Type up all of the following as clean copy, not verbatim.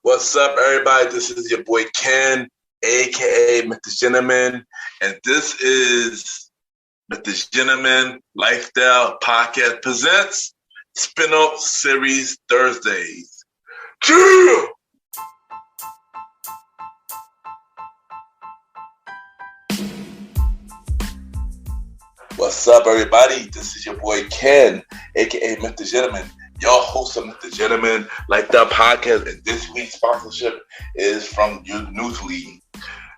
What's up, everybody? This is your boy Ken, aka MrGentleman, and this is MrGentleman Lifestyle Podcast presents Spinoff Series Thursdays. Yeah! What's up, everybody? This is your boy Ken, aka MrGentleman, your host of MrGentleman Lifestyle Podcast, and this week's sponsorship is from Newsly.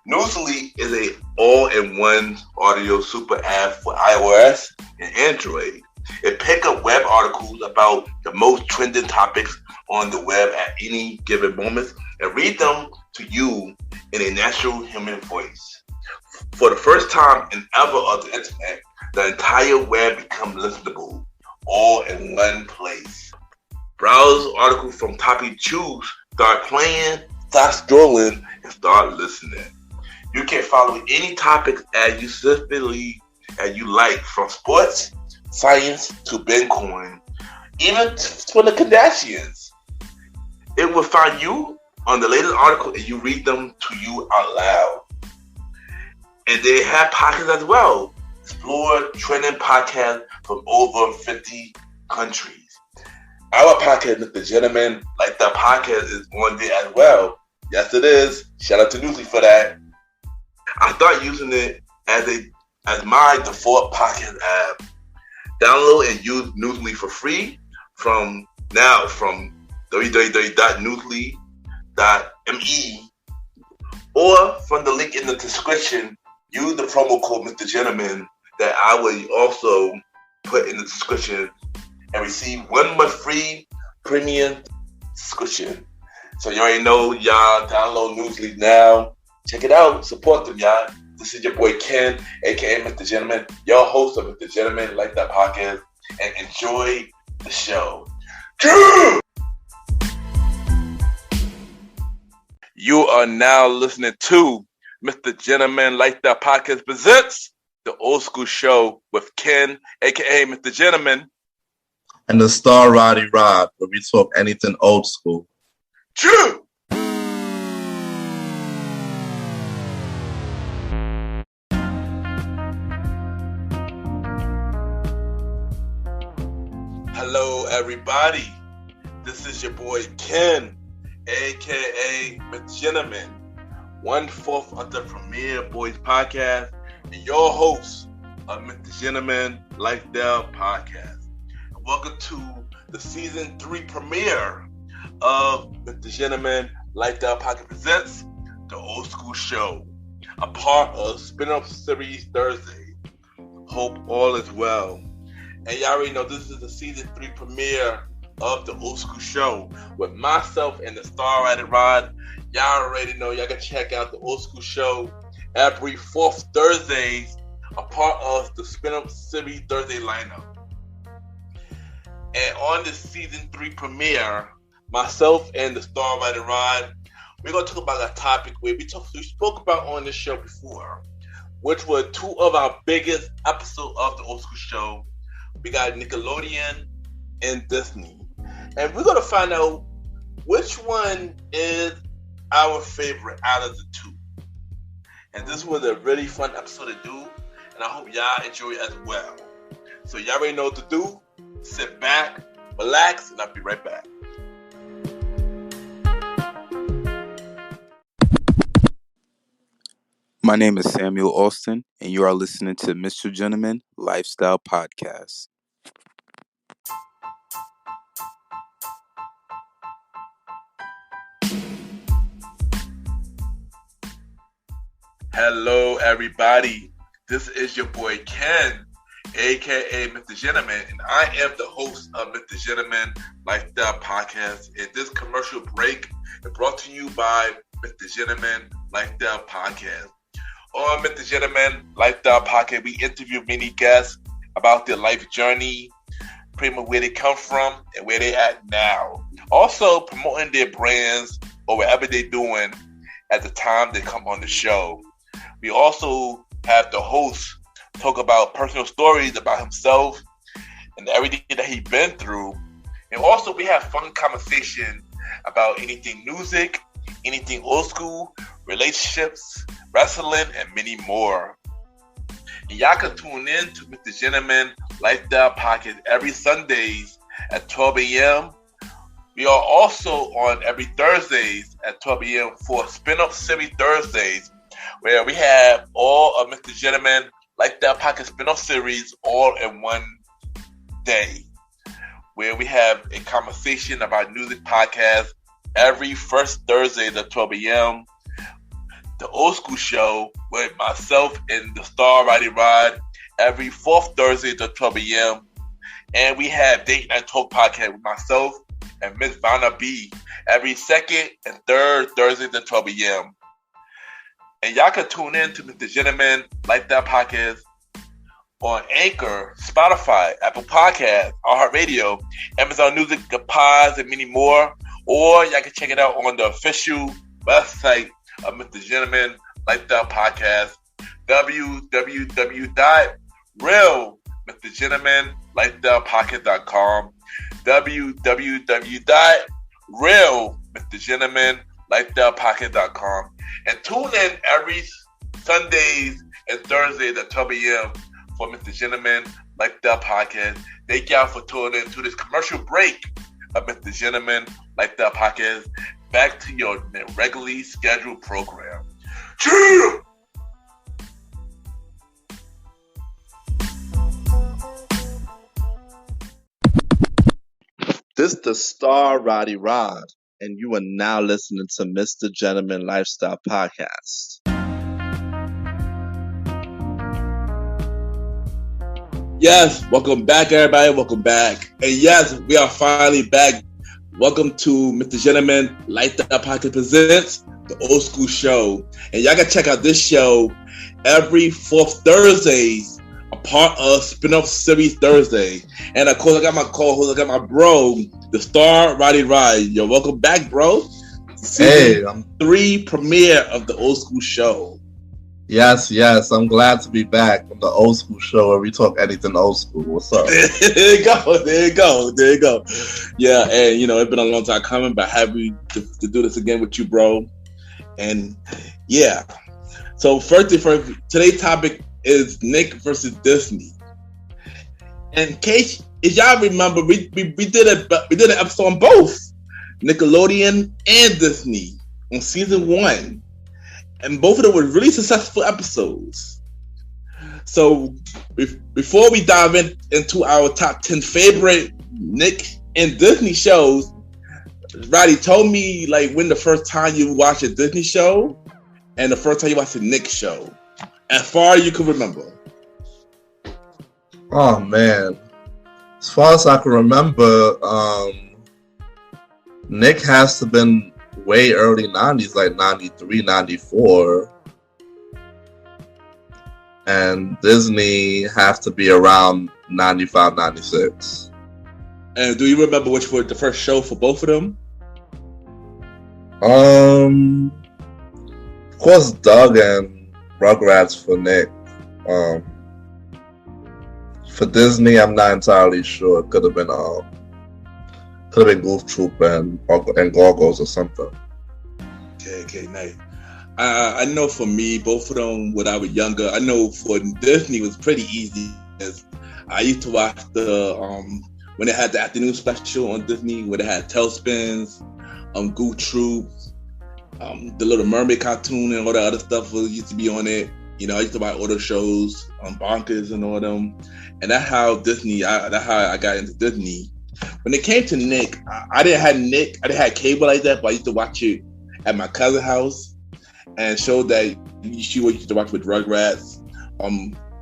Newsly is a all-in-one audio super app for iOS and Android. It picks up web articles about the most trending topics on the web at any given moment and read them to you in a natural human voice. For the first time in ever of the internet, the entire web becomes listenable, all in one place. Browse articles from topic choose, start playing, start scrolling, and start listening. You can follow any topic as you specifically as you like, from sports, science, to Bitcoin, even for the Kardashians. It will find you on the latest article and you read them to you out loud. And they have podcasts as well. Explore trending podcasts from over 50 countries. Our podcast, MrGentleman Lifestyle Podcast, is on there as well. Yes, it is. Shout out to Newsly for that. I start using it as my default podcast app. Download and use Newsly for free from www.newsly.me or from the link in the description. Use the promo code MrGentleman that I will also put in the description and receive 1 month free premium subscription. So you already know, y'all, download Newsly now. Check it out. Support them, y'all. This is your boy Ken, aka MrGentleman, your host of MrGentleman Lifestyle Podcast, and enjoy the show. You are now listening to MrGentleman Lifestyle Podcast presents the Old School Show with Ken, aka MrGentleman, and the star Roddy, where we talk anything old school. True. Hello, everybody. This is your boy Ken, aka MrGentleman, 1/4 of the Premier Boys Podcast, and your host of MrGentleman Lifestyle Podcast. Welcome to the season 3 premiere of MrGentleman Lifestyle Podcast presents the Old School Show, a part of Spinoff Series Thursday. Hope all is well. And y'all already know this is the season 3 premiere of the Old School Show with myself and the star writer Rod. Y'all already know y'all can check out the Old School Show every 4th Thursdays, a part of the Spinoff Series Thursday lineup. And on this season 3 premiere, myself and the star writer Rod, we're going to talk about a topic where we spoke about on this show before, which were 2 of our biggest episodes of the Old School Show. We got Nickelodeon and Disney. And we're going to find out which one is our favorite out of the 2. And this was a really fun episode to do, and I hope y'all enjoy it as well. So y'all already know what to do. Sit back, relax, and I'll be right back. My name is Samuel Austin, and you are listening to MrGentleman Lifestyle Podcast. Hello, everybody. This is your boy Ken, aka MrGentleman, and I am the host of MrGentleman Lifestyle Podcast. And this commercial break is brought to you by MrGentleman Lifestyle Podcast. On MrGentleman Lifestyle Podcast, we interview many guests about their life journey, pretty much where they come from and where they at now. Also promoting their brands or whatever they're doing at the time they come on the show. We also have the host talk about personal stories about himself and everything that he's been through. And also we have fun conversation about anything music, anything old school, relationships, wrestling, and many more. And y'all can tune in to Mr. Gentleman Lifestyle Podcast every Sundays at 12 a.m. We are also on every Thursdays at 12 a.m. for Spinoff Series Thursdays, where we have all of Mr. Gentleman Lifestyle Podcast Spinoff Series all in one day, where we have a conversation about music podcast every first Thursday at 12 a.m. The Old School Show with myself and the star Roddy Rod every fourth Thursday at 12 a.m. And we have Date Night Talk Podcast with myself and Miss Vanna B every second and third Thursday at 12 a.m. And y'all can tune in to Mr. Gentleman Lifestyle Podcast on Anchor, Spotify, Apple Podcasts, iHeartRadio, Amazon Music, The Pods, and many more. Or y'all can check it out on the official website of Mr. Gentleman Lifestyle Podcast, www.realmrgentlemanlifestylepodcast.com, www.realmrgentlemanlifestylepodcast.com, and tune in every Sundays and Thursdays at 12 a.m. for Mr. Gentleman Lifestyle Podcast. Thank y'all for tuning in to this commercial break of Mr. Gentleman Lifestyle Podcast. Back to your regularly scheduled program. Cheer! This the star Roddy Rod, and you are now listening to Mr. Gentleman Lifestyle Podcast. Yes, welcome back, everybody. Welcome back. And yes, we are finally back. Welcome to Mr. Gentleman Lifestyle Podcast Presents the Old School Show. And y'all can check out this show every fourth Thursdays, a part of Spinoff Series Thursday. And of course, I got my co-host, I got my bro, the star Roddy Rod. Yo, welcome back, bro. Hey, I'm 3 premiere of the Old School Show. Yes, I'm glad to be back from the Old School Show where we talk anything old school. What's up? There you go. Yeah, and it's been a long time coming, but happy to do this again with you, bro. And yeah, so first, today's topic is Nick versus Disney. In case if y'all remember, we did an episode on both Nickelodeon and Disney on season 1. And both of them were really successful episodes. So before we dive into our top 10 favorite Nick and Disney shows, Roddy, told me like when the first time you watched a Disney show and the first time you watched a Nick show, as far as you can remember. Oh man, as far as I can remember, Nick has to have been way early 90s, like 93, 94. And Disney have to be around 95, 96. And do you remember which was the first show for both of them? Of course, Doug and Rugrats for Nick. For Disney, I'm not entirely sure. It could have been Goof Troop and Gargoyles or something. Okay, nice. I know for me, both of them when I was younger, I know for Disney it was pretty easy. I used to watch the when they had the afternoon special on Disney, where they had Tailspins, Goof Troop, the Little Mermaid cartoon, and all the other stuff used to be on it. I used to watch all the shows on Bonkers and all of them, and that's how I got into Disney. When it came to Nick, I didn't have Nick. I didn't have cable like that, but I used to watch it at my cousin's house, and showed that she used to watch with Rugrats,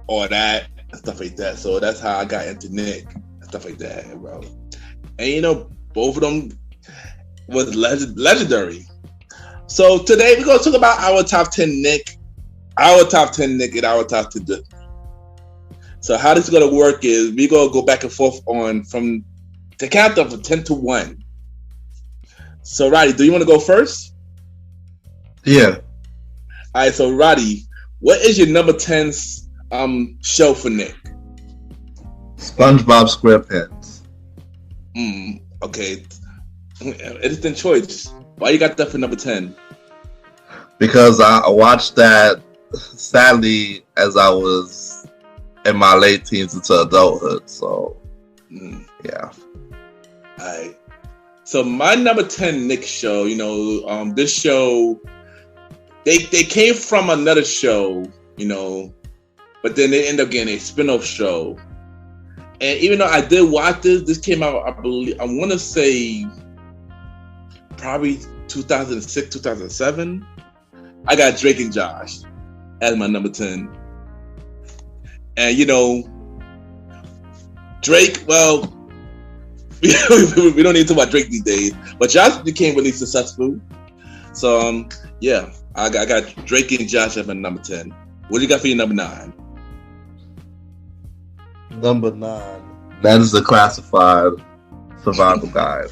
all that and stuff like that. So that's how I got into Nick and stuff like that, bro. And both of them was legendary. So today we're gonna talk about our top 10 Nick, and our top 10 Disney. So how this is gonna work is we're gonna go back and forth from the count of 10 to 1. So Roddy, do you want to go first? Yeah. All right. So Roddy, what is your number 10 show for Nick? SpongeBob SquarePants. Okay. Instant choice. Why you got that for number 10? Because I watched that, sadly, as I was in my late teens into adulthood. So, yeah. All right. So my number 10 Nick show, this show, they came from another show, but then they end up getting a spinoff show. And even though I did watch this came out, I want to say probably 2006, 2007. I got Drake and Josh as my number 10. And, Drake, well, we don't need to talk about Drake these days, but Josh became really successful. So, yeah, I got Drake and Josh as my number 10. What do you got for your number 9? Number 9. That is the classified survival guide.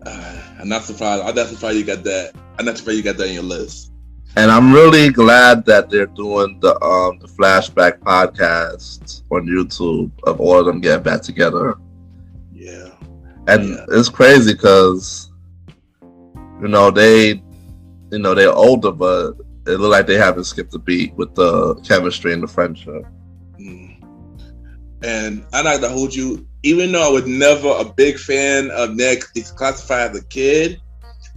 I'm not surprised. I'm not surprised you got that. I'm not surprised you got that on your list. And I'm really glad that they're doing the flashback podcast on YouTube of all of them getting back together. Yeah. And it's crazy because, they're older, but it looked like they haven't skipped a beat with the chemistry and the friendship. And I'm not gonna hold you, even though I was never a big fan of Nick, he's classified as a kid.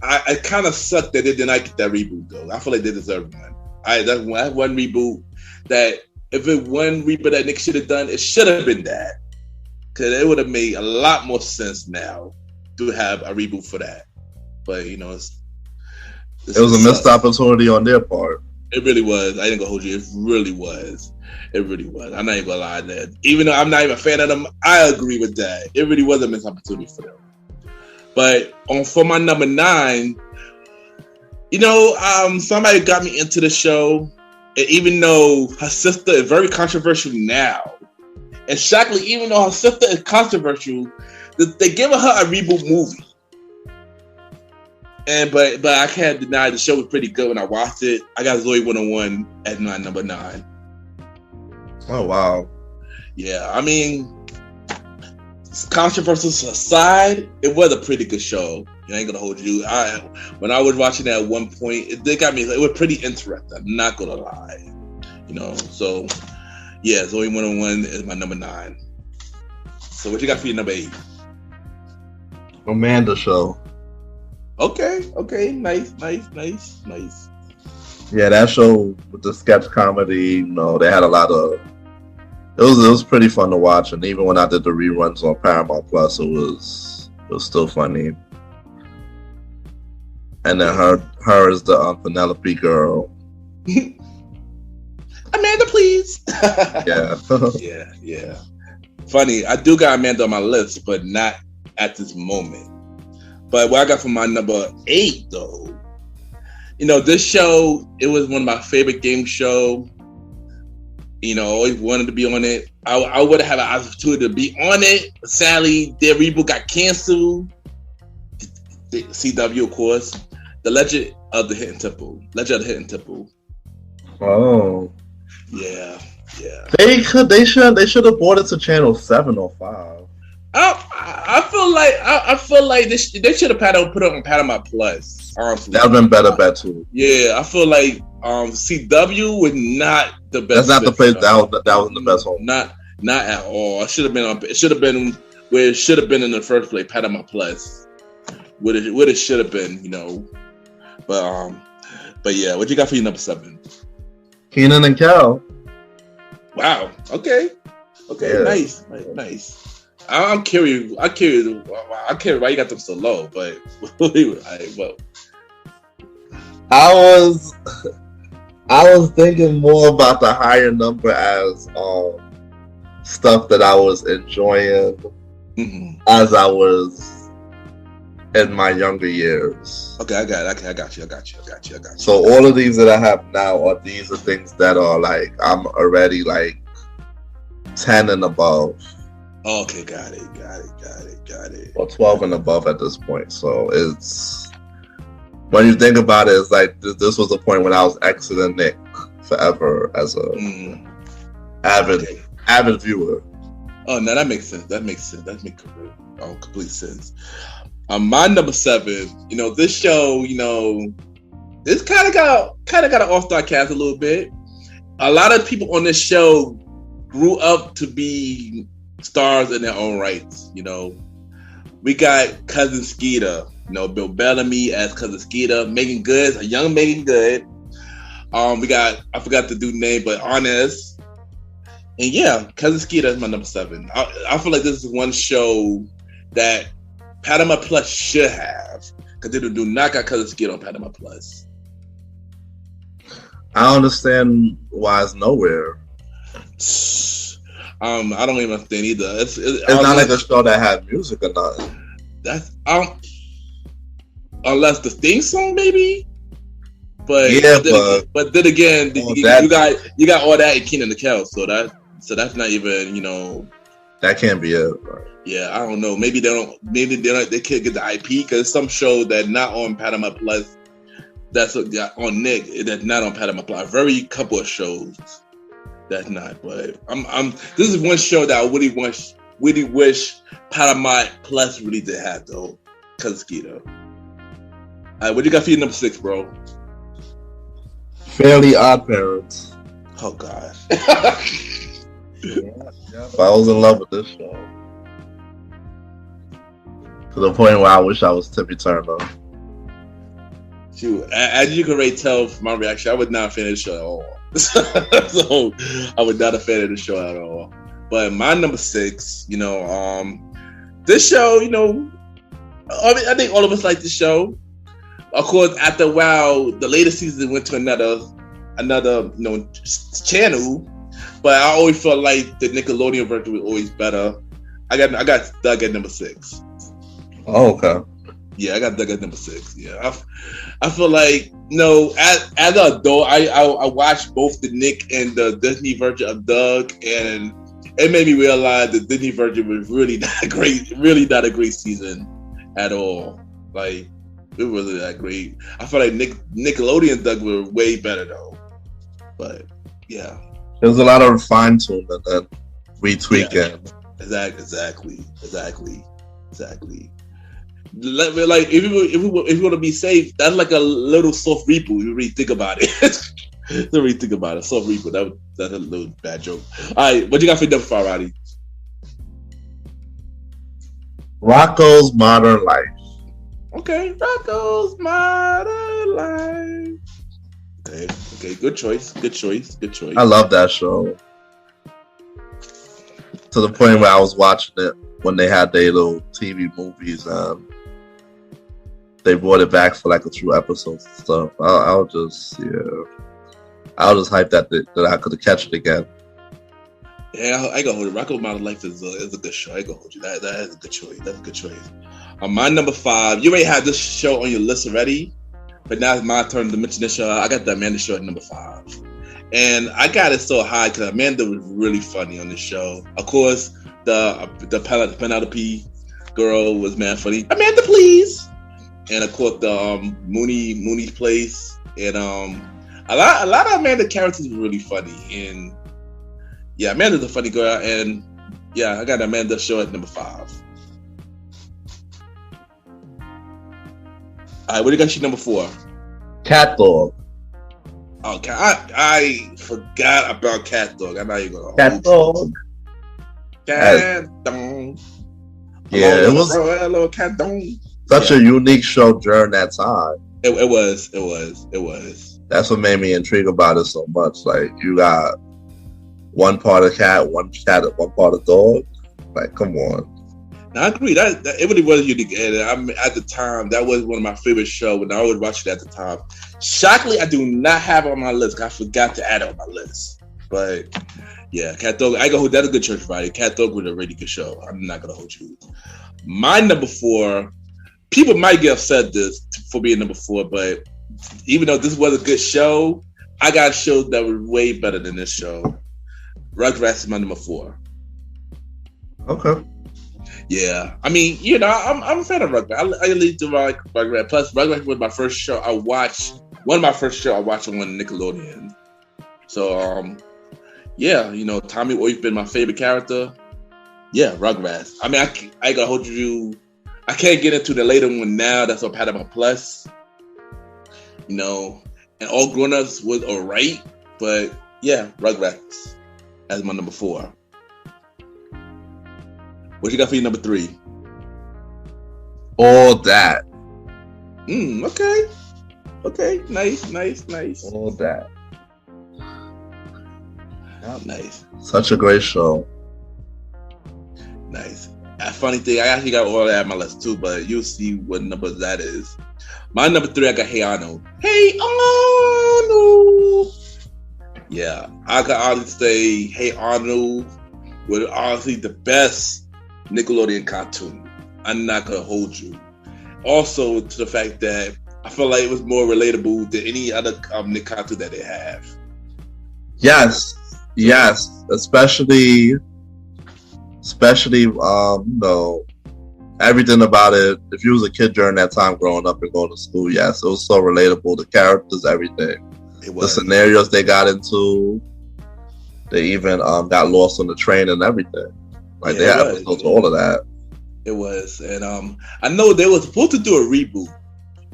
I kind of sucked that they did not get that reboot though. I feel like they deserve one. That's one reboot that if it one reboot that Nick should have done, it should have been that, because it would have made a lot more sense now to have a reboot for that. But it was a missed opportunity on their part. It really was. I ain't gonna hold you. It really was. It really was. I'm not even gonna lie to that. Even though I'm not even a fan of them, I agree with that. It really was a missed opportunity for them. But for my number 9, somebody got me into the show, and even though her sister is very controversial now, and shockingly, even though her sister is controversial, they giving her a reboot movie. But I can't deny the show was pretty good when I watched it. I got Zoe 101 at my number 9. Oh wow. Yeah, I mean, controversies aside, it was a pretty good show. I ain't gonna hold you. When I was watching that at one point, it was pretty interesting. I'm not gonna lie. So yeah, Zoe 101 is my number 9. So what you got for your number 8? Amanda Show. Okay, nice. Yeah, that show with the sketch comedy, they had a lot of. It was pretty fun to watch, and even when I did the reruns on Paramount Plus, it was still funny. And then her is the Penelope girl. Amanda, please. Yeah. yeah. Funny, I do got Amanda on my list, but not at this moment. But what I got for my number 8, though, this show, it was one of my favorite game show. Always wanted to be on it. I would have had an opportunity to be on it. But sadly, their reboot got canceled. The CW, of course. The Legend of the Hidden Temple. Oh. Yeah. They should have brought it to channel 7 or 5. I feel like they should have put it on Paramount Plus. Honestly, that would have been better bet too. Yeah, I feel like CW was not the best. That's not the place that was the best home. Not at all. It should have been where it should have been in the first place. Paramount Plus. What it should have been, But yeah, what you got for your number 7? Kenan and Kel. Well, okay, yeah. Nice. I'm curious why you got them so low, but I was thinking more about the higher number as stuff that I was enjoying as I was in my younger years. Okay, I got you. So all of these that I have now these are things that are like I'm already like 10 and above. Okay, got it. Or 12 and above at this point. So it's, when you think about it, it's like this was the point when I was exiting Nick forever as a avid viewer. Oh no, that makes sense. That makes complete sense. My number 7. This show. This kind of got an all-star cast a little bit. A lot of people on this show grew up to be stars in their own rights. We got Cousin Skeeter. Bill Bellamy as Cousin Skeeter. Megan Good, a young Megan Good. We got, I forgot the dude's name, but Honest. And yeah, Cousin Skeeter is my number 7. I feel like this is one show that Paramount Plus should have, because they do not got Cousin Skeeter on Paramount Plus. I don't understand why it's nowhere. I don't even understand either. It's not like a show that had music or nothing. That's unless the theme song maybe. But but then again, you got all that in Kenan and Kel, so that's not even that can't be it. Right? Yeah, I don't know. Maybe they can't get the IP because some show that not on Paramount Plus, that's on Nick, that's not on Paramount Plus. Very couple of shows that's not. But this is one show that I really wish Paramount Plus really did have though. Cousin Skeeter. All right, what you got for your number 6, bro? Fairly Odd Parents. Oh God. I was in love with this show to the point where I wish I was Timmy Turner. Shoot, as you can already tell from my reaction, I was not a fan of the show at all. So I was not a fan of the show at all. But my number 6, this show, I think all of us like the show. Of course, after a while, the later season went to another channel. But I always felt like the Nickelodeon version was always better. I got Doug at number 6. Oh, okay. Yeah, I got Doug at number 6. Yeah, I feel like as an adult, I watched both the Nick and the Disney version of Doug, and it made me realize the Disney version was really not a great season at all. Like, it wasn't that great. I feel like Nickelodeon Doug were way better though. But yeah, there's a lot of fine tuning and retweaking. Yeah, exactly. Like if you want to be safe, that's like a little soft reboot. You really think about it. Soft reboot. That's a little bad joke. All right, what you got for number 5, Roddy? Rocko's Modern Life. Okay, Rocko's Modern Life. Okay, good choice. I love that show. To the point where I was watching it when they had their little TV movies and they brought it back for like a few episodes and stuff. I was just hyped that I could catch it again. Yeah, I go hold it. Rocko's Modern Life is a good show. I go hold you. That is a good choice. That's a good choice. On my number 5, you already had this show on your list already, but now it's my turn to mention this show. I got the Amanda show at number 5, and I got it so high because Amanda was really funny on this show. Of course, the Penelope girl was mad funny. Amanda, please. And of course, the Mooney's Place, and a lot of Amanda characters were really funny. And yeah, Amanda's a funny girl, and yeah, I got Amanda show at number 5. All right, what do you got? Your number 4? Cat Dog. Okay, I forgot about Cat Dog. I'm not even gonna. Cat Dog. Cat Dog. Yeah, it was hello, Cat Dog. Such a unique show during that time. It was. That's what made me intrigued about it so much. Like, you got one part of cat, one part of dog. Like, come on. I agree. That it really was unique, and at the time that was one of my favorite shows when I would watch it at the time. Shockingly, I do not have it on my list. I forgot to add it on my list. But yeah, Cat Dog. I go hold that's a good choice, Roddy. Cat Dog was a really good show. I'm not gonna hold you. My number 4. People might get upset this for being number 4, but even though this was a good show, I got shows that were way better than this show. Rugrats is my number 4. Okay. Yeah, I mean, I'm a fan of Rugrats. I really do like Rugrats. Plus, Rugrats was my first show I watched. One of my first shows I watched on Nickelodeon. So, yeah, Tommy always been my favorite character. Yeah, Rugrats. I mean, I gotta hold you. I can't get into the later one now. That's on Paramount Plus. You know, and All Grown Ups was alright, but yeah, Rugrats as my number 4. What you got for your number 3? All That. Okay. Nice. All That. Oh, nice. Such a great show. Nice. A funny thing, I actually got All That on my list too, but you'll see what number that is. My number 3, I got Hey Arnold. Hey Arnold. Yeah, I can honestly say Hey Arnold was honestly the best Nickelodeon cartoon. I'm not gonna hold you. Also, to the fact that I feel like it was more relatable than any other Nick cartoon that they have. Yes, especially everything about it. If you was a kid during that time, growing up and going to school, yes, it was so relatable. The characters, everything, the scenarios they got into. They even got lost on the train and everything. Like they had episodes all of that. It was, and I know they were supposed to do a reboot,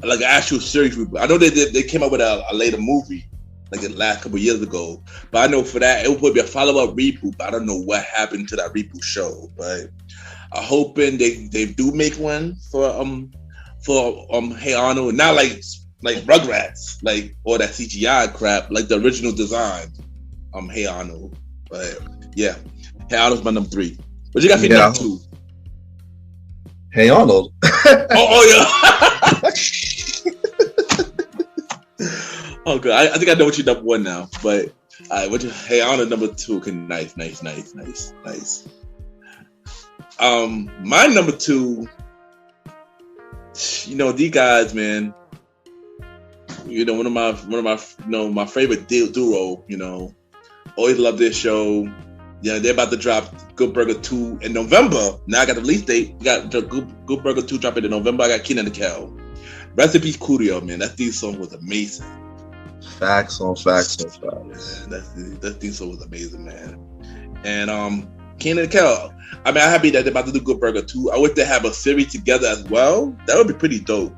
like an actual series reboot. I know they did. They came up with a later movie, like the last couple of years ago. But I know for that it would be a follow-up reboot. But I don't know what happened to that reboot show. But I'm hoping they do make one for Hey Arnold, not like Rugrats, like all that CGI crap, like the original design. Hey Arnold, but yeah, Hey Arnold's my number 3. What you got for number 2? Hey Arnold. oh yeah. Oh, good. I think I know what your number 1 now, but what you? Hey Arnold number 2. Okay, nice. My number 2. You know, these guys, man. You know, one of my my favorite duo. You know, always love this show. Yeah, they're about to drop Good Burger 2 in November. Now I got the release date. We got the Good Burger 2 dropping in November. I got Kenan and Kel. Rest in peace, Coolio, man. That theme song was amazing. Facts on facts. That theme song was amazing, man. And Kenan and Kel. I mean, I'm happy that they're about to do Good Burger 2. I wish they have a series together as well. That would be pretty dope.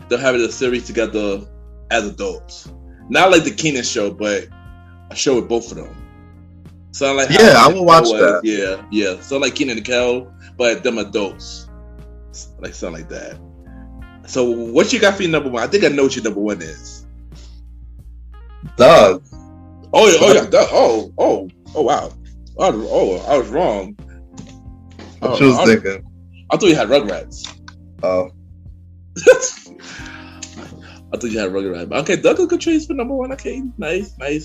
They're having a series together as adults. Not like the Kenan show, but a show with both of them. Sound like I will watch that. Yeah. Sound like Kenan and Kel, but them adults. Like something like that. So what you got for your number 1? I think I know what your number 1 is. Doug. Oh yeah, Doug. Oh wow. I was wrong. What you was thinking? I thought you had Rugrats. Oh. I thought you had Rugrats. Okay, Doug a good choice for number 1. Okay, nice. My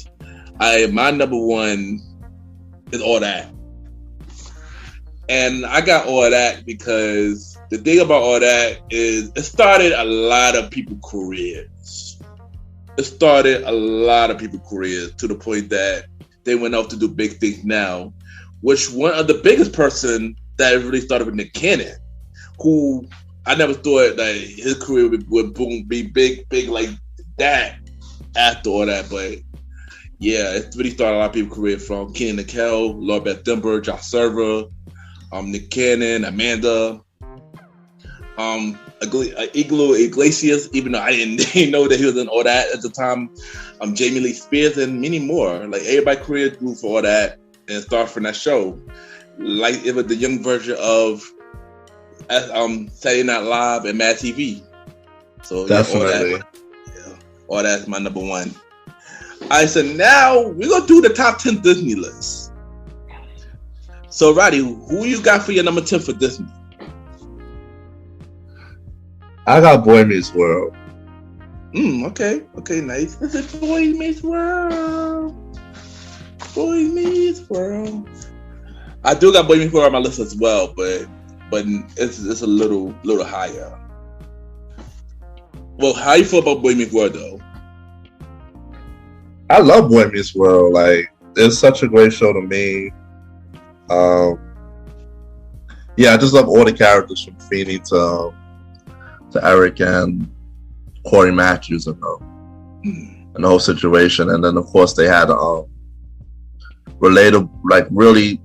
number 1 is All That. And I got All That because the thing about All That is it started a lot of people's careers. To the point that they went off to do big things now, which one of the biggest person that really started with Nick Cannon, who I never thought that his career would be big like that after All That, but yeah, it really started a lot of people's career from Kenan and Kel, Lord Beth Denver, Josh Server, Nick Cannon, Amanda, Iglo Iglesias, even though I didn't know that he was in All That at the time, Jamie Lee Spears, and many more. Like everybody's career grew for All That and started from that show. Like it was the young version of Saturday Night Live and Mad TV. So definitely, All That's my number 1. All right, so now we're gonna do the top 10 Disney list. So Roddy, who you got for your number 10 for Disney? I got Boy Meets World. Okay, nice. This is Boy Meets World. Boy Meets World. I do got Boy Meets World on my list as well, but it's a little higher. Well, how you feel about Boy Meets World though? I love Boy Meets World. Like, it's such a great show to me. I just love all the characters from Feeny to Eric and Corey Matthews and the whole situation. And then of course they had relatable, like really,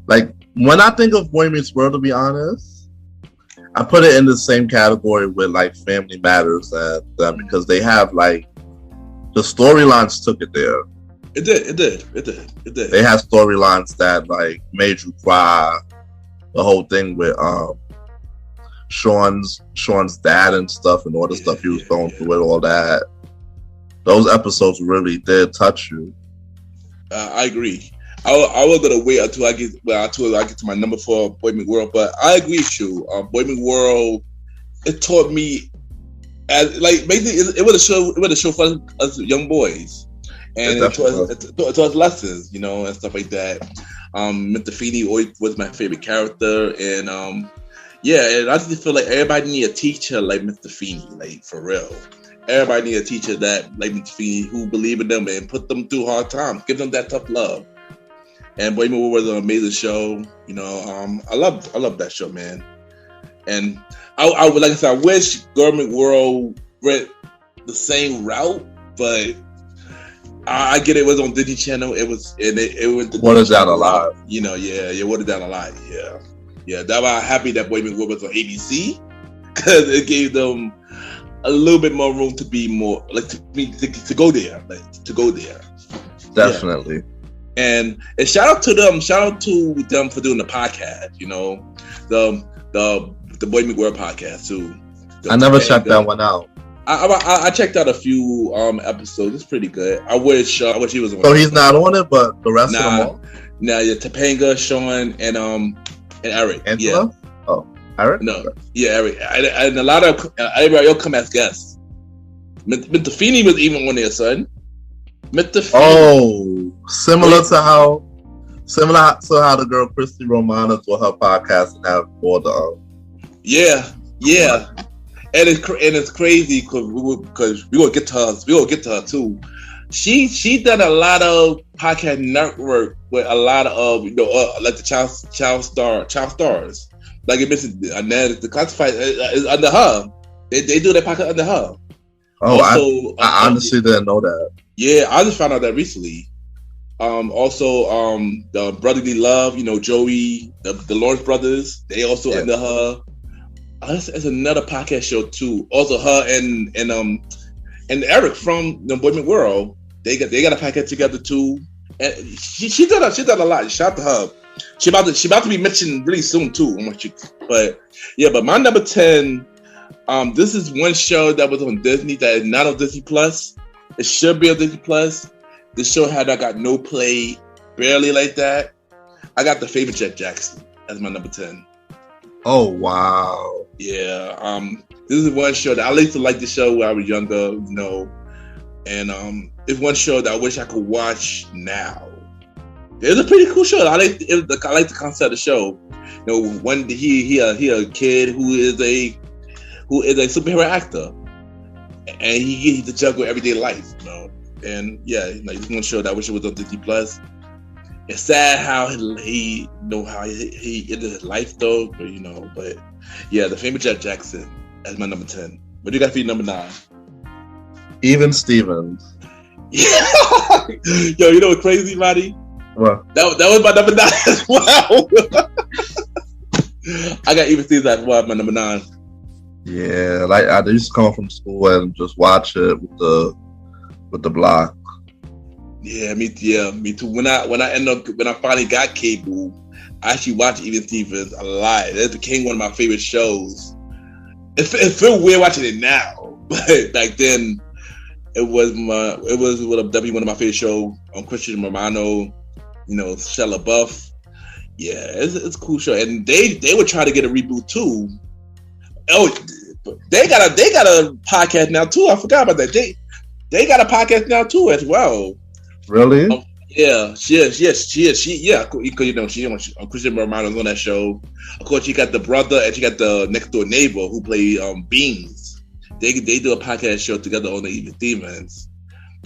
like when I think of Boy Meets World, to be honest, I put it in the same category with like Family Matters and them because they have like the storylines took it there. It did. They have storylines that like made you cry. The whole thing with Sean's dad and stuff and all the stuff he was going through and all that. Those episodes really did touch you. I agree. I was gonna wait until I get to my number 4, Boy Meets World, but I agree with you. Boy Meets World, it taught me as like basically it was a show for us young boys, and it taught us lessons, you know, and stuff like that. Mr. Feeney always was my favorite character, and and I just feel like everybody need a teacher like Mr. Feeney, like for real. Everybody need a teacher that like Mr. Feeney who believe in them and put them through hard times, give them that tough love. And Boy Meets World was an amazing show. You know, I love that show, man. And I would, like I said, I wish Boy Meets World went the same route, but I get it was on Disney Channel. It went to Watered down a lot. You know, watered down a lot. Yeah. That's why I'm happy that Boy Meets World was on ABC because it gave them a little bit more room to be more like to go there, Definitely. Yeah. And shout out to them for doing the podcast. You know, the Boy Meets World podcast too. I never checked that one out. I checked out a few episodes. It's pretty good. I wish he was on. So he's not on it, but the rest of them all? Nah, yeah, Topanga, Sean, and Eric. Angela? Yeah. Oh, Eric? No, yeah, Eric, and a lot of everybody else come as guests. Mr. Feeney was even on there, son. Mr. Feeney. Oh, similar to how the girl Christy Romano to her podcast and have all the. Yeah. And it's crazy because we gonna get to her. We gonna get to her too. She done a lot of podcast network with a lot of like the child stars. Like it mentioned, the classified is under her. They do their podcast under her. Oh, also, I honestly didn't know that. Yeah, I just found out that recently. Also, the Brotherly Love, Joey, the Lawrence brothers, they also under her. It's another podcast show too. Also, her and Eric from the Boy Meets World, they got a podcast together too. And she done a lot. Shout out to her. She about to be mentioned really soon too. But my number 10. This is one show that was on Disney that is not on Disney Plus. It should be on Disney Plus. This show I got no play, barely like that. I got The Favorite Jet Jackson as my number 10. Oh wow! Yeah. This is one show that I used to like the show when I was younger, and it's one show that I wish I could watch now. It's a pretty cool show. I like the concept of the show. One he a kid who is a superhero actor, and he gets to juggle everyday life, And it's one show that I wish it was on Disney Plus. It's sad how he ended his life though, but The Famous Jet Jackson as my number 10. What do you got for your number 9? Even Stevens. Yeah. Yo, you know what's crazy, Roddy? What? That was my number 9 as well. I got Even Stevens as well, my number 9. Yeah, like I used to come from school and just watch it with the block. Yeah, me too. When I finally got cable, I actually watched Even Stevens a lot. It became one of my favorite shows. It feels weird watching it now, but back then it was definitely one of my favorite shows. Christian Romano, Shia LaBeouf. Yeah, it's a cool show, and they would try to get a reboot too. Oh, they got a podcast now too. I forgot about that. They got a podcast now too as well. Really? She is. Yeah, because Christian Romano's on that show. Of course, she got the brother and she got the next door neighbor who play Beans. They do a podcast show together on the Even Stevens.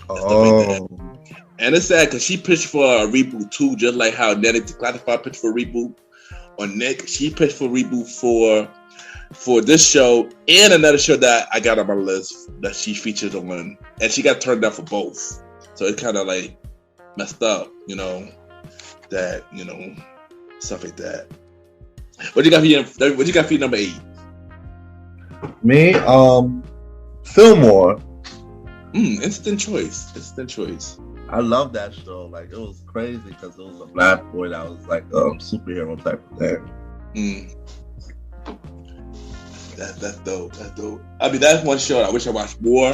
Oh. And it's sad because she pitched for a reboot too, just like how Nettie Classified pitched for a reboot on Nick. She pitched for a reboot for this show and another show that I got on my list that she featured on, and she got turned down for both. So it kind of like messed up, that stuff like that. What you got for your number 8? Me, Fillmore. Instant choice. I love that show. Like, it was crazy because it was a black boy that was like a superhero type of thing. That's dope. I mean, that's one show I wish I watched more.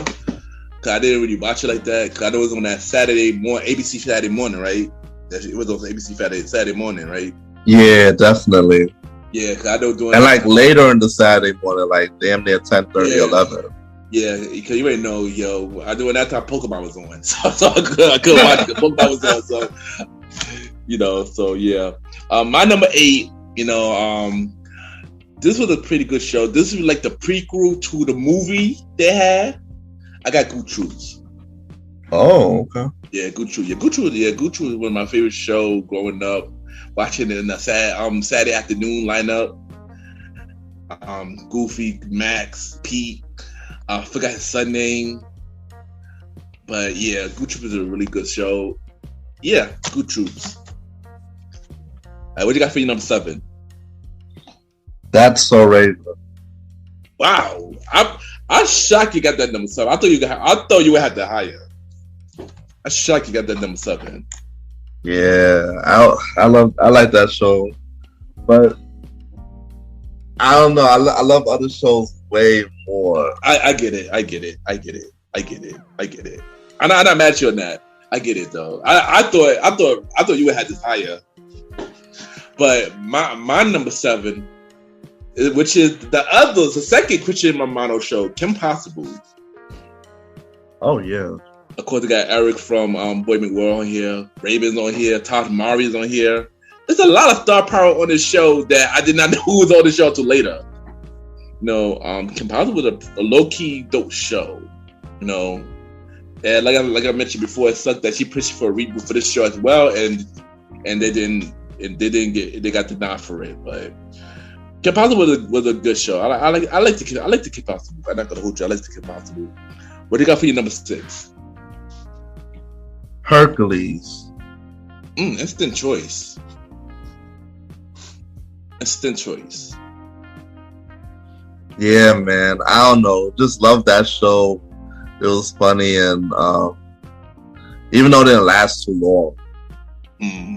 Cause I didn't really watch it like that. Cause I know it was on that Saturday morning, ABC Saturday morning, right? It was on ABC Saturday morning, right? Yeah, definitely. Yeah, cause I know doing. And like later in the Saturday morning, like damn near 10:30, 11. Yeah, because you already know, yo, I knew that time Pokemon was on, so I couldn't watch it. Pokemon was on, so so yeah. My number 8, this was a pretty good show. This was like the prequel to the movie they had. I got Good Truths. Oh, okay. Yeah, Good Truth. Good Truth was one of my favorite shows growing up. Watching it in the Saturday afternoon lineup. Goofy, Max, Pete. I forgot his son name. But yeah, Good Truth is a really good show. Yeah, Good Truths. What you got for your number 7? That's So Raven. Wow. I'm shocked you got that number 7. I thought you would have that higher. I'm shocked you got that number 7. Yeah, I like that show, but I don't know. I love other shows way more. I get it. I'm not mad at you on that. I get it though. I thought you would have this higher, but my number 7, which is the second Christian Romano show, Kim Possible. Oh yeah. Of course, I got Eric from Boy McWorld on here. Raven's on here. Todd Mari's on here. There's a lot of star power on this show that I did not know who was on the show until later. Kim Possible was a low-key dope show. And like I mentioned before, it sucked that she pushed for a reboot for this show as well, and they got the nod for it. But Kim Possible was a good show. I like the Kim Possible. I'm not gonna hold you. I like the Kim Possible. What do you got for your number 6? Hercules. Instant choice. Yeah, man. I don't know. Just love that show. It was funny, and even though it didn't last too long,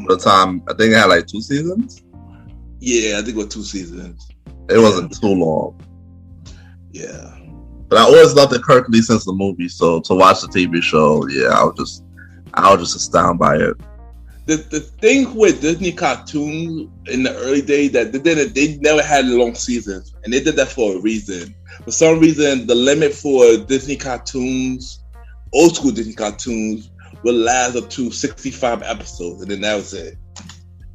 the time I think it had like 2 seasons. Yeah, I think it was 2 seasons. It wasn't too long. Yeah. But I always loved the Hercules since the movie, so to watch the TV show, yeah, I was just astounded by it. The thing with Disney cartoons in the early days that they never had long seasons, and they did that for a reason. For some reason, the limit for Disney cartoons, old school Disney cartoons, would last up to 65 episodes, and then that was it.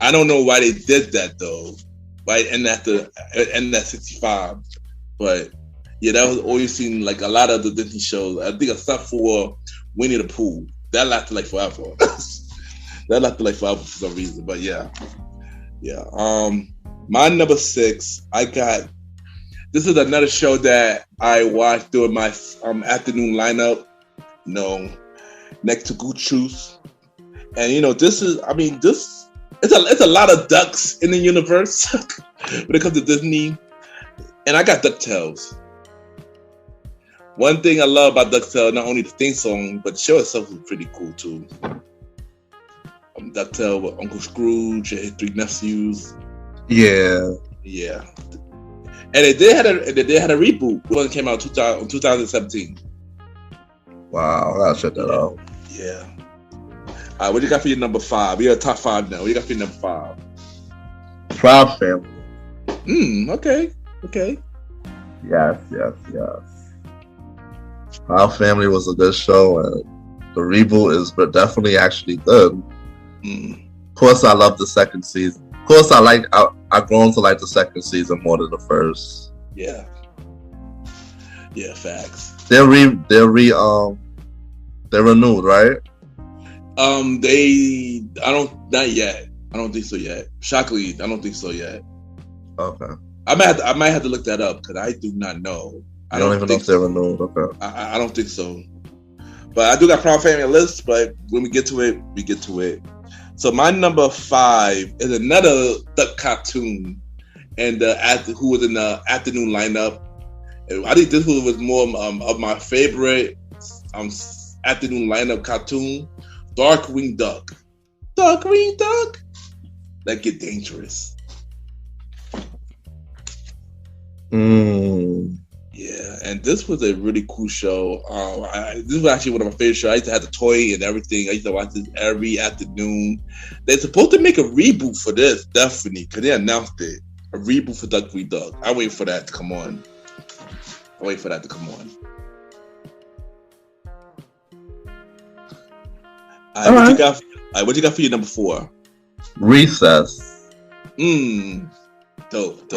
I don't know why they did that though, right? And at that 65, but yeah, that was always seen like a lot of the Disney shows. I think except for Winnie the Pooh, that lasted like forever. That lasted like forever for some reason, but yeah. My number 6, I got. This is another show that I watched during my afternoon lineup. Next to Good Truth, and it's a lot of ducks in the universe when it comes to Disney, and I got DuckTales. One thing I love about DuckTales, not only the theme song, but the show itself was pretty cool too. DuckTales with Uncle Scrooge and his 3 nephews. Yeah. And they did have a reboot. One came out in 2017. Wow, I gotta check that out. Yeah. All right, what do you got for your number 5? You're top 5 now. What do you got for your number 5? Proud Family. Okay. Yes. Proud Family was a good show, and the reboot is definitely actually good. Of course, I love the second season. Of course, I've grown to like the second season more than the first. Yeah, facts. They're renewed, right? Not yet. I don't think so yet. Shockingly, I don't think so yet. Okay. I might have to look that up because I do not know. I don't even know if they're renewed. Okay. I don't think so. But I do got Proud Family list, but when we get to it, we get to it. So my number 5 is another duck cartoon, and who was in the afternoon lineup. I think this was more of my favorite afternoon lineup cartoon, Darkwing Duck. Darkwing Duck. That get dangerous. Yeah, and this was a really cool show. This was actually one of my favorite shows. I used to have the toy and everything. I used to watch this every afternoon. They're supposed to make a reboot for this, definitely, because they announced it. A reboot for Darkwing Duck. I'm waiting for that to come on. What you got? What you got for your number 4? Recess. Dope.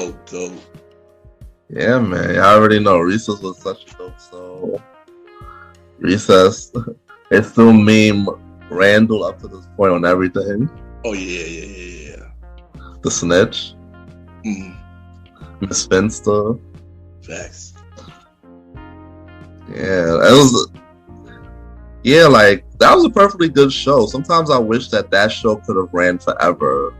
Yeah, man. I already know Recess was such a dope show. Recess. It still meme Randall up to this point on everything. Oh yeah. The Snitch. Miss Finster. Facts. Yeah, it was. Yeah, like that was a perfectly good show. Sometimes I wish that show could have ran forever.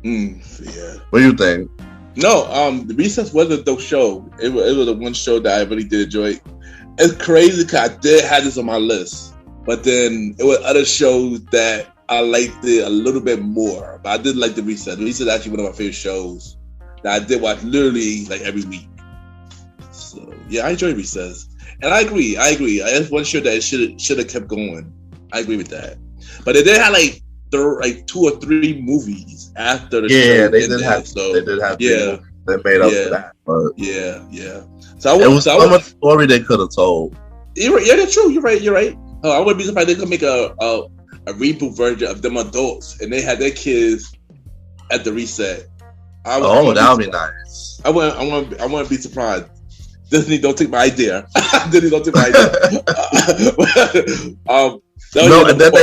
Yeah. What do you think? No, the Recess was a dope show. It was the one show that I really did enjoy. It's crazy because I did have this on my list, but then it was other shows that I liked it a little bit more. But I did like the Recess. The Recess is actually one of my favorite shows that I did watch literally like every week. So yeah, I enjoy Recess, and I agree. That's one show that should have kept going. I agree with that. But they did have like 2 or 3 movies after the show. Yeah, they did have. Yeah, they made up for that. But yeah. So it was so much story they could have told. Yeah, that's true. You're right. I wouldn't be surprised they could make a reboot version of them adults, and they had their kids at the reset. That would be nice. I wouldn't be surprised. Disney don't take my idea. And then they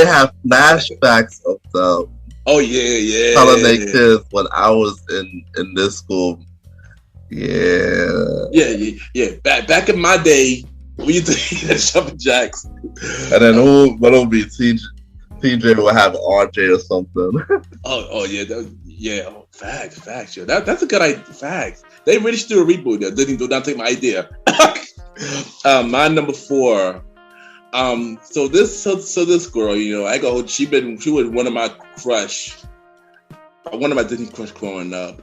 have flashbacks of them. Oh yeah. Telling their kids when I was in this school. Yeah. Back in my day, we used to eat at Jumpin' Jacks. And then it'll be TJ will have RJ or something. Oh yeah. Facts. Yo. That's a good idea. Facts. They really should do a reboot. Didn't do not take my idea. My number 4. So this girl, I go. She was one of my crush. One of my Disney crush growing up.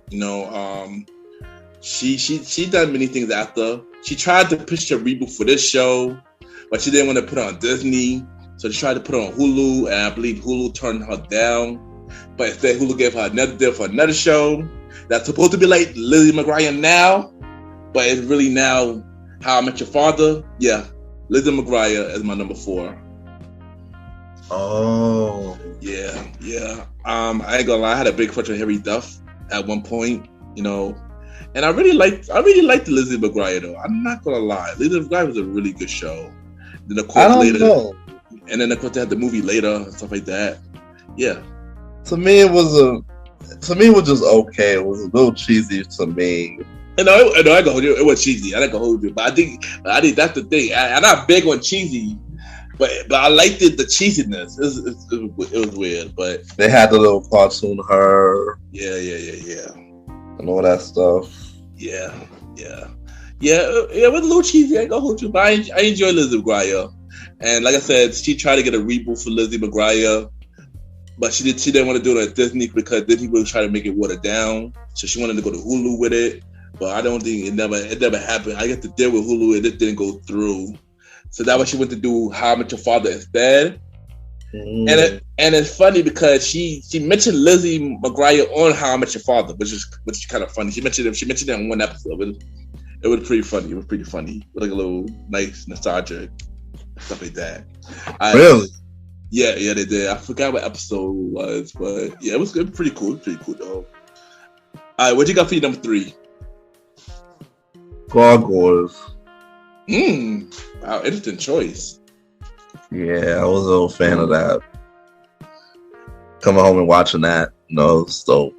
She done many things after. She tried to pitch a reboot for this show, but she didn't want to put it on Disney. So she tried to put it on Hulu, and I believe Hulu turned her down. But instead, Hulu gave her another deal for another show that's supposed to be like Lizzie McGuire now, but it's really now How I Met Your Father. Yeah, Lizzie McGuire is my number 4. Oh. Yeah. I ain't gonna lie, I had a big crush on Harry Duff at one point, and I really liked Lizzie McGuire though. I'm not gonna lie, Lizzie McGuire was a really good show. Then of course later, and then of course they had the movie later and stuff like that. Yeah. To me, it was just okay. It was a little cheesy to me. I can hold you. It was cheesy. I can hold you, but I think that's the thing. I'm not big on cheesy, but I liked it. The cheesiness. It was weird, but they had the little cartoon her. Yeah. And all that stuff. Yeah. It was a little cheesy. I can hold you, but I enjoy Lizzie McGuire, and like I said, she tried to get a reboot for Lizzie McGuire. But she didn't want to do it at Disney because Disney would try to make it watered down. So she wanted to go to Hulu with it. But I don't think it never happened. I got to deal with Hulu and it didn't go through. So that's why she went to do How I Met Your Father instead. And it's funny because she mentioned Lizzie McGuire on How I Met Your Father, which is kind of funny. She mentioned it in one episode. It was pretty funny. It was pretty funny. With like a little nice nostalgia stuff like that. Really? Yeah, they did. I forgot what episode it was, but yeah, it was good. Pretty cool though. All right, what you got for your number 3? Gargoyles. Wow, interesting choice. Yeah, I was a little fan of that. Coming home and watching that, so.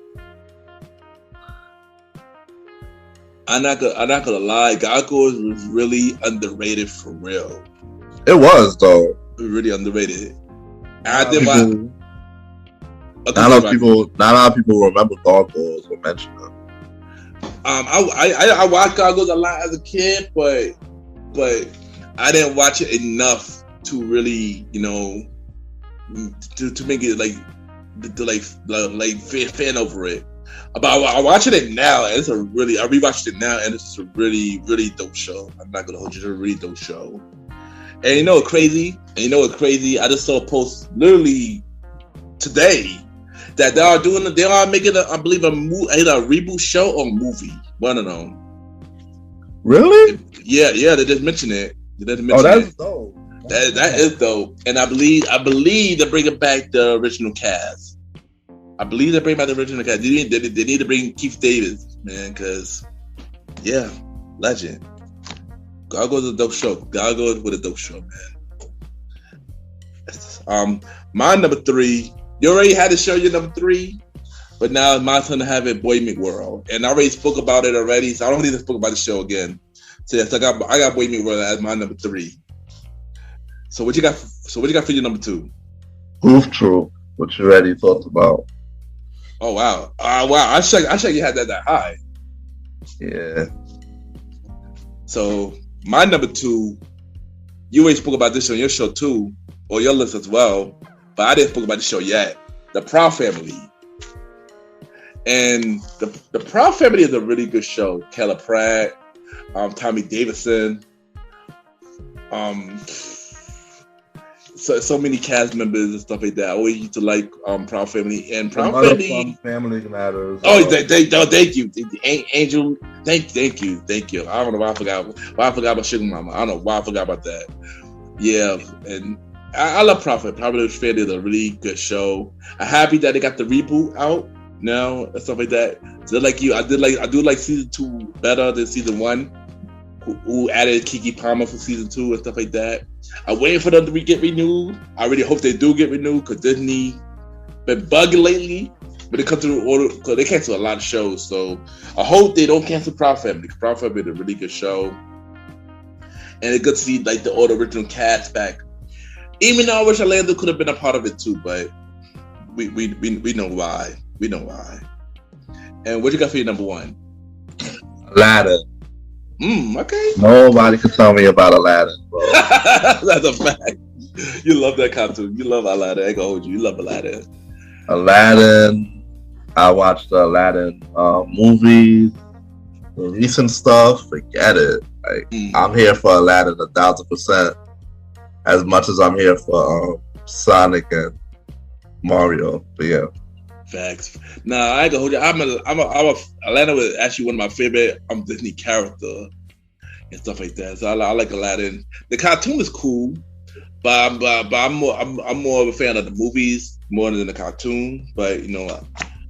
I'm not gonna lie, Gargoyles was really underrated for real. It was though. It was really underrated. Not a lot of people remember Gargoyles or mention them. I watched Gargoyles a lot as a kid, but I didn't watch it enough to really, to make it like fan over it. But I'm watching it now, and I rewatched it now, and it's a really, really dope show. I'm not gonna hold you, it's a really dope show. And you know what's crazy? I just saw a post literally today that they are making I believe a reboot show or movie. One of them. Really? Yeah, they just mentioned it. That's dope. That is dope. And I believe they're bringing back the original cast. They need to bring Keith Davis, man, because legend. Gargoyles is a dope show. Gargoyles with a dope show, man. My number 3. You already had to show your number 3, but now it's my turn to have it. Boy Meets World, and I already spoke about it already, so I don't need to speak about the show again. So yes, I got Boy Meets World as my number 3. So what you got? For your number 2? Goof Troop, which you already talked about. Oh wow! Wow! I check you had that high. Yeah. So my number 2, you already spoke about this on your show too, or your list as well, but I didn't speak about the show yet. The Proud Family, and the Proud Family is a really good show. Keller Pratt, Tommy Davidson, so many cast members and stuff like that. I always used to like Proud Family and Proud Family Matters. Oh, thank you, Angel. Thank you. I don't know why I forgot about Sugar Mama. I don't know why I forgot about that. Yeah, and I love Proud Family. Proud Family is a really good show. I'm happy that they got the reboot out now and stuff like that. So like you, I do like season 2 better than season 1. Who added Keke Palmer for season 2 and stuff like that. I'm waiting for them to get renewed. I really hope they do get renewed because Disney been bugging lately. But it comes to order because they cancel a lot of shows. So I hope they don't cancel Proud Family. Because Proud Family is a really good show, and it's good to see like the old original cast back. Even though I wish Orlando could have been a part of it too, but we know why. We know why. And what you got for your number 1? Aladdin. Okay. Nobody can tell me about Aladdin, bro. That's a fact. You love that cartoon. You love Aladdin. I ain't gonna hold you. You love Aladdin. Aladdin. I watched the Aladdin movies. The recent stuff, forget it. Like I'm here for Aladdin 1,000%. As much as I'm here for Sonic and Mario. But yeah. Facts. Nah, I ain't gonna hold you. Aladdin was actually one of my favorite Disney characters and stuff like that. So I like Aladdin. The cartoon is cool, but I'm more of a fan of the movies more than the cartoon. But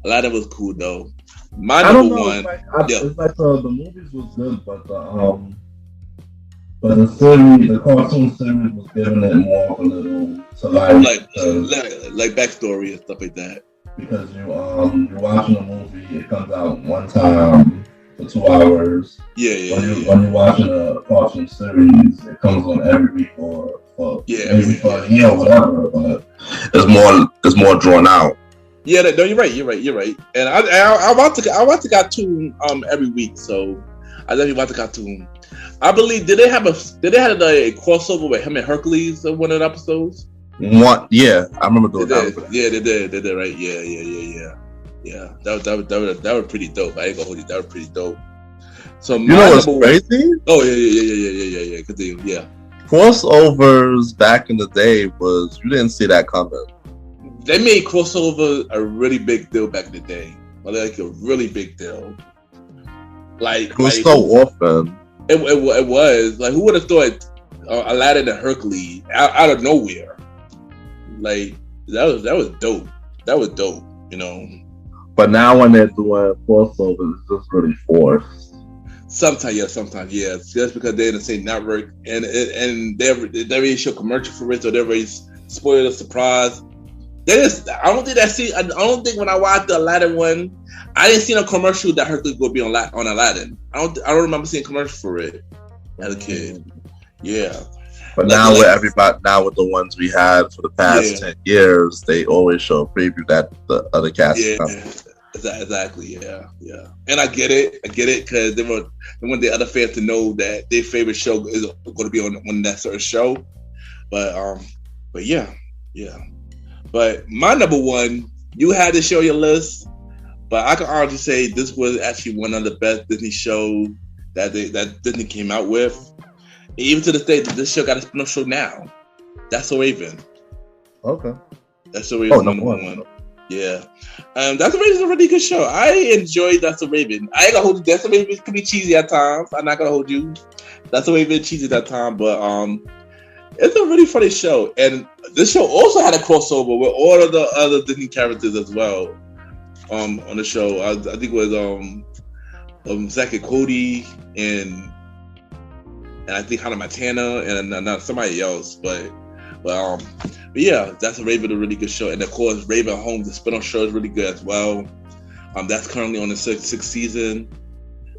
Aladdin was cool though. My number 1. It's like the movies was good, but the series, the cartoon series, was giving it more of a little to like backstory and stuff like that. Because you're watching a movie, it comes out one time for 2 hours. When you're watching a cartoon series, it comes on every week or maybe for a year or whatever. But it's more drawn out. Yeah, no, you're right. And I watch the cartoon every week, so I definitely watch the cartoon. I believe did they have a crossover with him and Hercules in one of the episodes? Yeah, I remember doing that. Yeah, they did, right? Yeah. That was pretty dope. I ain't gonna hold you. That was pretty dope. So you know what's crazy? Oh yeah. Continue. Yeah. Crossovers back in the day you didn't see that coming. They made crossover a really big deal back in the day. Like a really big deal. Like it was so often. It was like, who would have thought Aladdin and Hercules out of nowhere? Like that was dope. That was dope, But now when they're doing crossovers, it's just really forced. Sometimes, yeah. Just because they're in the same network and they already show commercial for it, so they already spoil the surprise. I don't think when I watched the Aladdin one, I didn't see no commercial that Hercules would be on Aladdin. I don't remember seeing commercial for it as a kid. Yeah. But now with the ones we had for the past 10 years, they always show a preview that the other cast is coming. Exactly. Yeah. And I get it because they want the other fans to know that their favorite show is going to be on that certain show. But yeah. But my number one, you had to show your list, but I can honestly say this was actually one of the best Disney shows that Disney came out with. And even to this day, this show got a spin-off show now. That's So Raven. Okay. That's So Raven. Number one. Yeah. That's So Raven is a really good show. I enjoyed That's So Raven. I ain't gonna hold you. That's So Raven can be cheesy at times. I'm not gonna hold you. That's So Raven cheesy at times, but it's a really funny show. And this show also had a crossover with all of the other Disney characters as well. On the show, I think it was Zack and Cody and I think Hannah Montana and somebody else, but yeah, That's a Raven, a really good show, and of course Raven Home, the spin-off show, is really good as well. That's currently on the sixth season.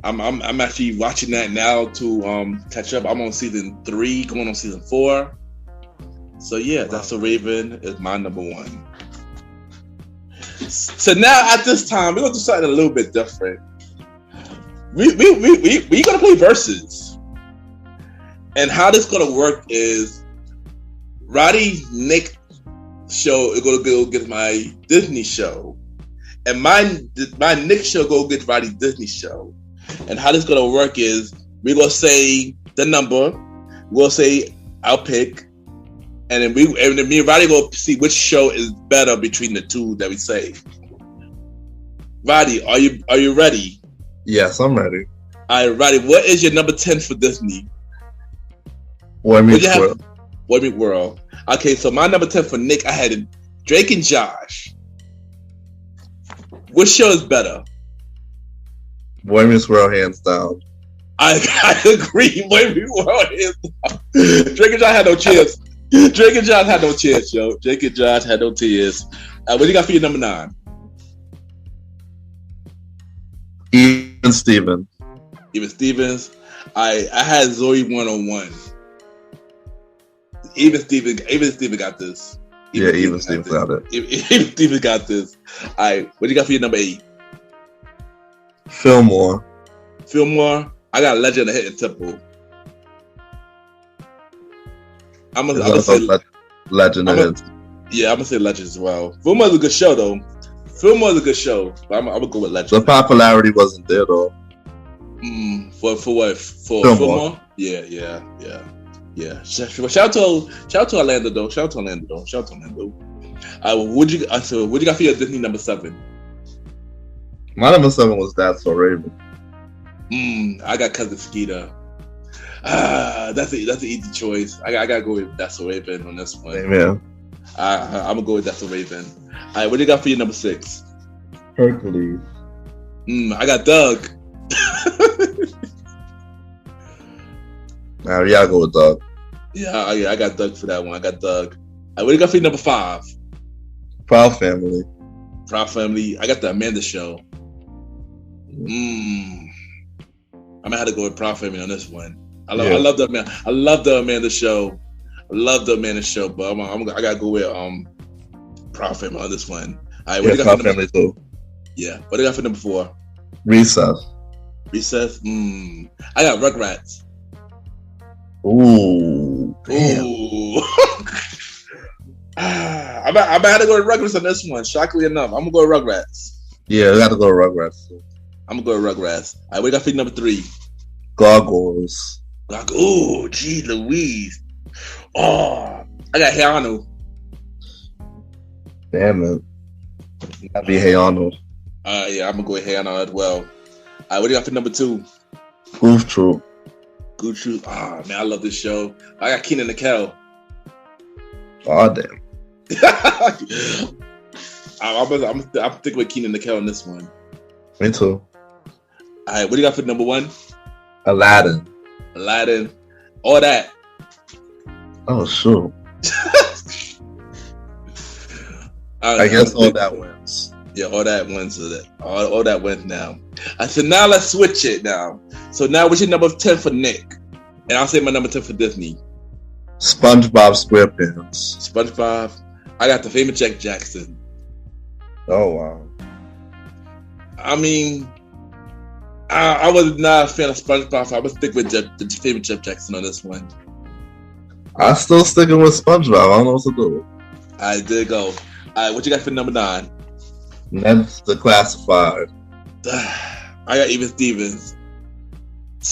I'm actually watching that now to catch up. I'm on season 3, going on season 4. So yeah, That's a Raven is my number one. So now at this time, we're gonna do something a little bit different. We gonna play verses, and how this gonna work is Roddy Nick show is gonna go get my Disney show, and my Nick show go get Roddy Disney show. And how this gonna work is we're gonna say the number, we'll say our pick, and then me and Roddy go see which show is better between the two that we say. Roddy, are you ready? Yes, I'm ready. All right, Roddy, what is your number 10 for Disney? Boy Meets World. Boy Meets World. Okay, so my number 10 for Nick, I had Drake and Josh. Which show is better? Boy Meets World, hands down. I agree. Boy Meets World, hands down. Drake and Josh had no chance. Drake and Josh had no chance, yo. Drake and Josh had no tears. What do you got for your number 9? Even Stevens. Even Stevens. I had Zoe 101. Even Steven got this. Even Steven got it. Even Steven got this. All right, what do you got for your number 8? Fillmore. I got Legend of Hidden Temple. I'm gonna say Legend of Hidden Temple. Yeah, I'm gonna say Legend as well. Fillmore's a good show though. Fillmore's a good show, but I'm gonna go with Legend. The popularity wasn't there though. For what? For Fillmore? Yeah. Shout out to Orlando though. Shout out to Orlando. What you got for your Disney number 7? My number 7 was That's So Raven. I got Cousin Skeeter. That's an easy choice. I gotta go with That's So Raven on this one. Amen. I'm gonna go with That's So Raven. All right, what do you got for your number 6? Hercules. I got Doug. Now we gotta go with Doug. Yeah, I got Doug for that one. I got Doug. All right, what do you got for your number 5? Proud Family. I got the Amanda Show. I'm gonna have to go with Proud Family on this one. I love the Amanda Show. I love the Amanda Show, but I gotta go with Proud Family on this one. All right, what do you got for Family too? Yeah, what do you got for number 4? Recess. I got Rugrats. Ooh. Damn. I'm about to go with Rugrats on this one. Shockingly enough, I'm gonna go with Rugrats. Yeah, we got to go with Rugrats too. I'm gonna go with Rugrats. All right, what do you got for number 3? Gargoyles. Oh, gee, Louise. Oh, I got Hey Arnold. Damn it. That'd be Hey Arnold. Yeah, I'm gonna go with Hey Arnold as well. All right, what do you got for number 2? Goof Troop. Oh man, I love this show. I got Keenan and Kel. Oh damn. I'm sticking with Keenan and Kel on this one. Me too. All right, what do you got for number 1? Aladdin. All that. Oh shoot. I guess all that wins. Yeah, all that wins. All that wins now. So now let's switch it now. So now what's your number 10 for Nick? And I'll say my number 10 for Disney. SpongeBob SquarePants. I got the famous Jack Jackson. Oh wow. I mean, I was not a fan of SpongeBob, so I would stick with the favorite Jeff Jackson on this one. I'm still sticking with SpongeBob. I don't know what to do. Alright, there you go. Alright, what you got for number 9? That's the classified. I got Even Stevens.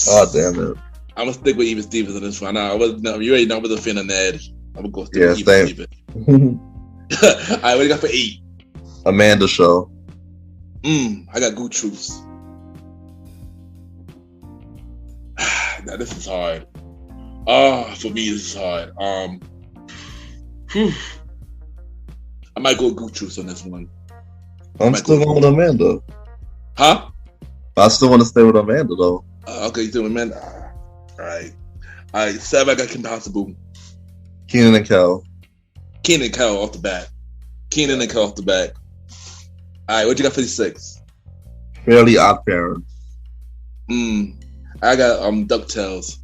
Oh, damn it. I'm gonna stick with Even Stevens on this one. You already know I was a fan of Ned. I'm gonna go stick with Even Stevens. Alright, what you got for 8? Amanda Show. I got Good Truths. Now this is hard. For me this is hard. I might go Good Truths on this one. I'm still going with Amanda. Huh? I still want to stay with Amanda though. Okay, you still with Amanda? Alright. 7, I got Kim Possible. Kenan and Kel. Kenan and Kel off the bat. Alright, what you got for 6? Fairly Odd Parents. I got DuckTales.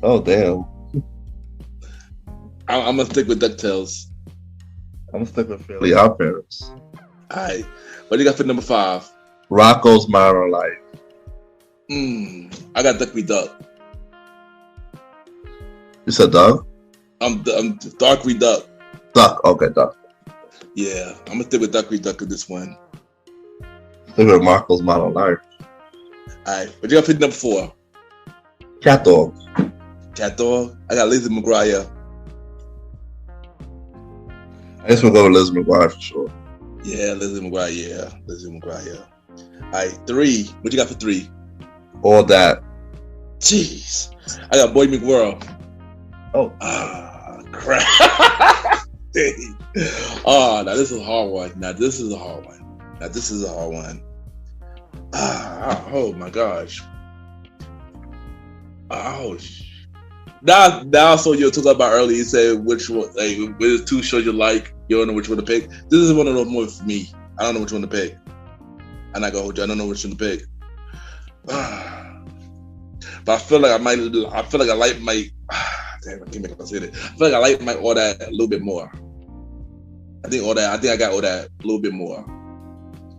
Oh damn. I'm gonna stick with DuckTales. I'm gonna stick with Fairly Odd Parents. Alright, what you got for number 5? Rocco's Modern Life. I got Duck Be Duck. You said Doug? I'm Dark Be Duck. Duck. Okay, Duck. Yeah, I'm gonna stick with Duck Be Duck in this one. Stick with Rocco's Modern Life. Alright, what you got for number 4? Cat Dog. Cat Dog. I got Lizzie McGuire. I guess we'll go with Liz McGuire for sure. Yeah, Lizzie McGuire. Alright, 3. What you got for 3? All That. Jeez. I got Boy McWorld. Oh. Crap. Dang. Now this is a hard one. Oh my gosh. Now, so you're talking about earlier, you said which one, like, there's 2 shows you like, you don't know which one to pick. This is one of those movies for me. I don't know which one to pick. I'm not gonna hold you, I don't know which one to pick. But I feel like I like my, damn, I can't make it say it. I feel like I like my All That a little bit more. I think I got All That a little bit more.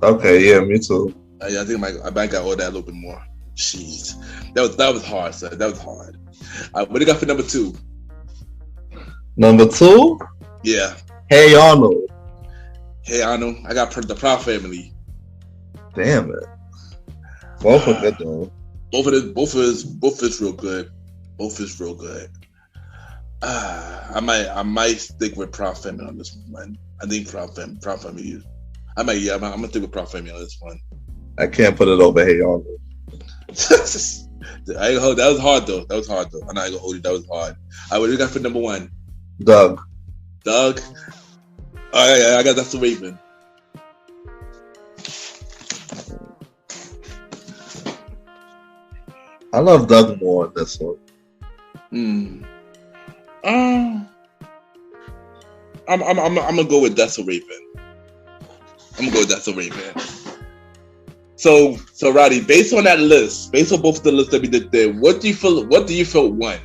Okay, yeah, me too. I think I got All That a little bit more. Jeez, that was hard, son. That was hard. What do you got for number 2? Number 2? Yeah. Hey Arnold. I got the Proud Family. Damn it. Both are good though. Both is real good. I might stick with Proud Family on this one. I think Proud Family. I'm gonna stick with Proud Family on this one. I can't put it over Hey Arnold. That was hard though. I'm not gonna hold you. That was hard. What do you got for number 1? Doug. Oh yeah, I got That's the Raven. I love Doug more in this one. I'm gonna go with That's a Raven. So Roddy, based on that list, based on both of the lists that we did there, what do you feel won?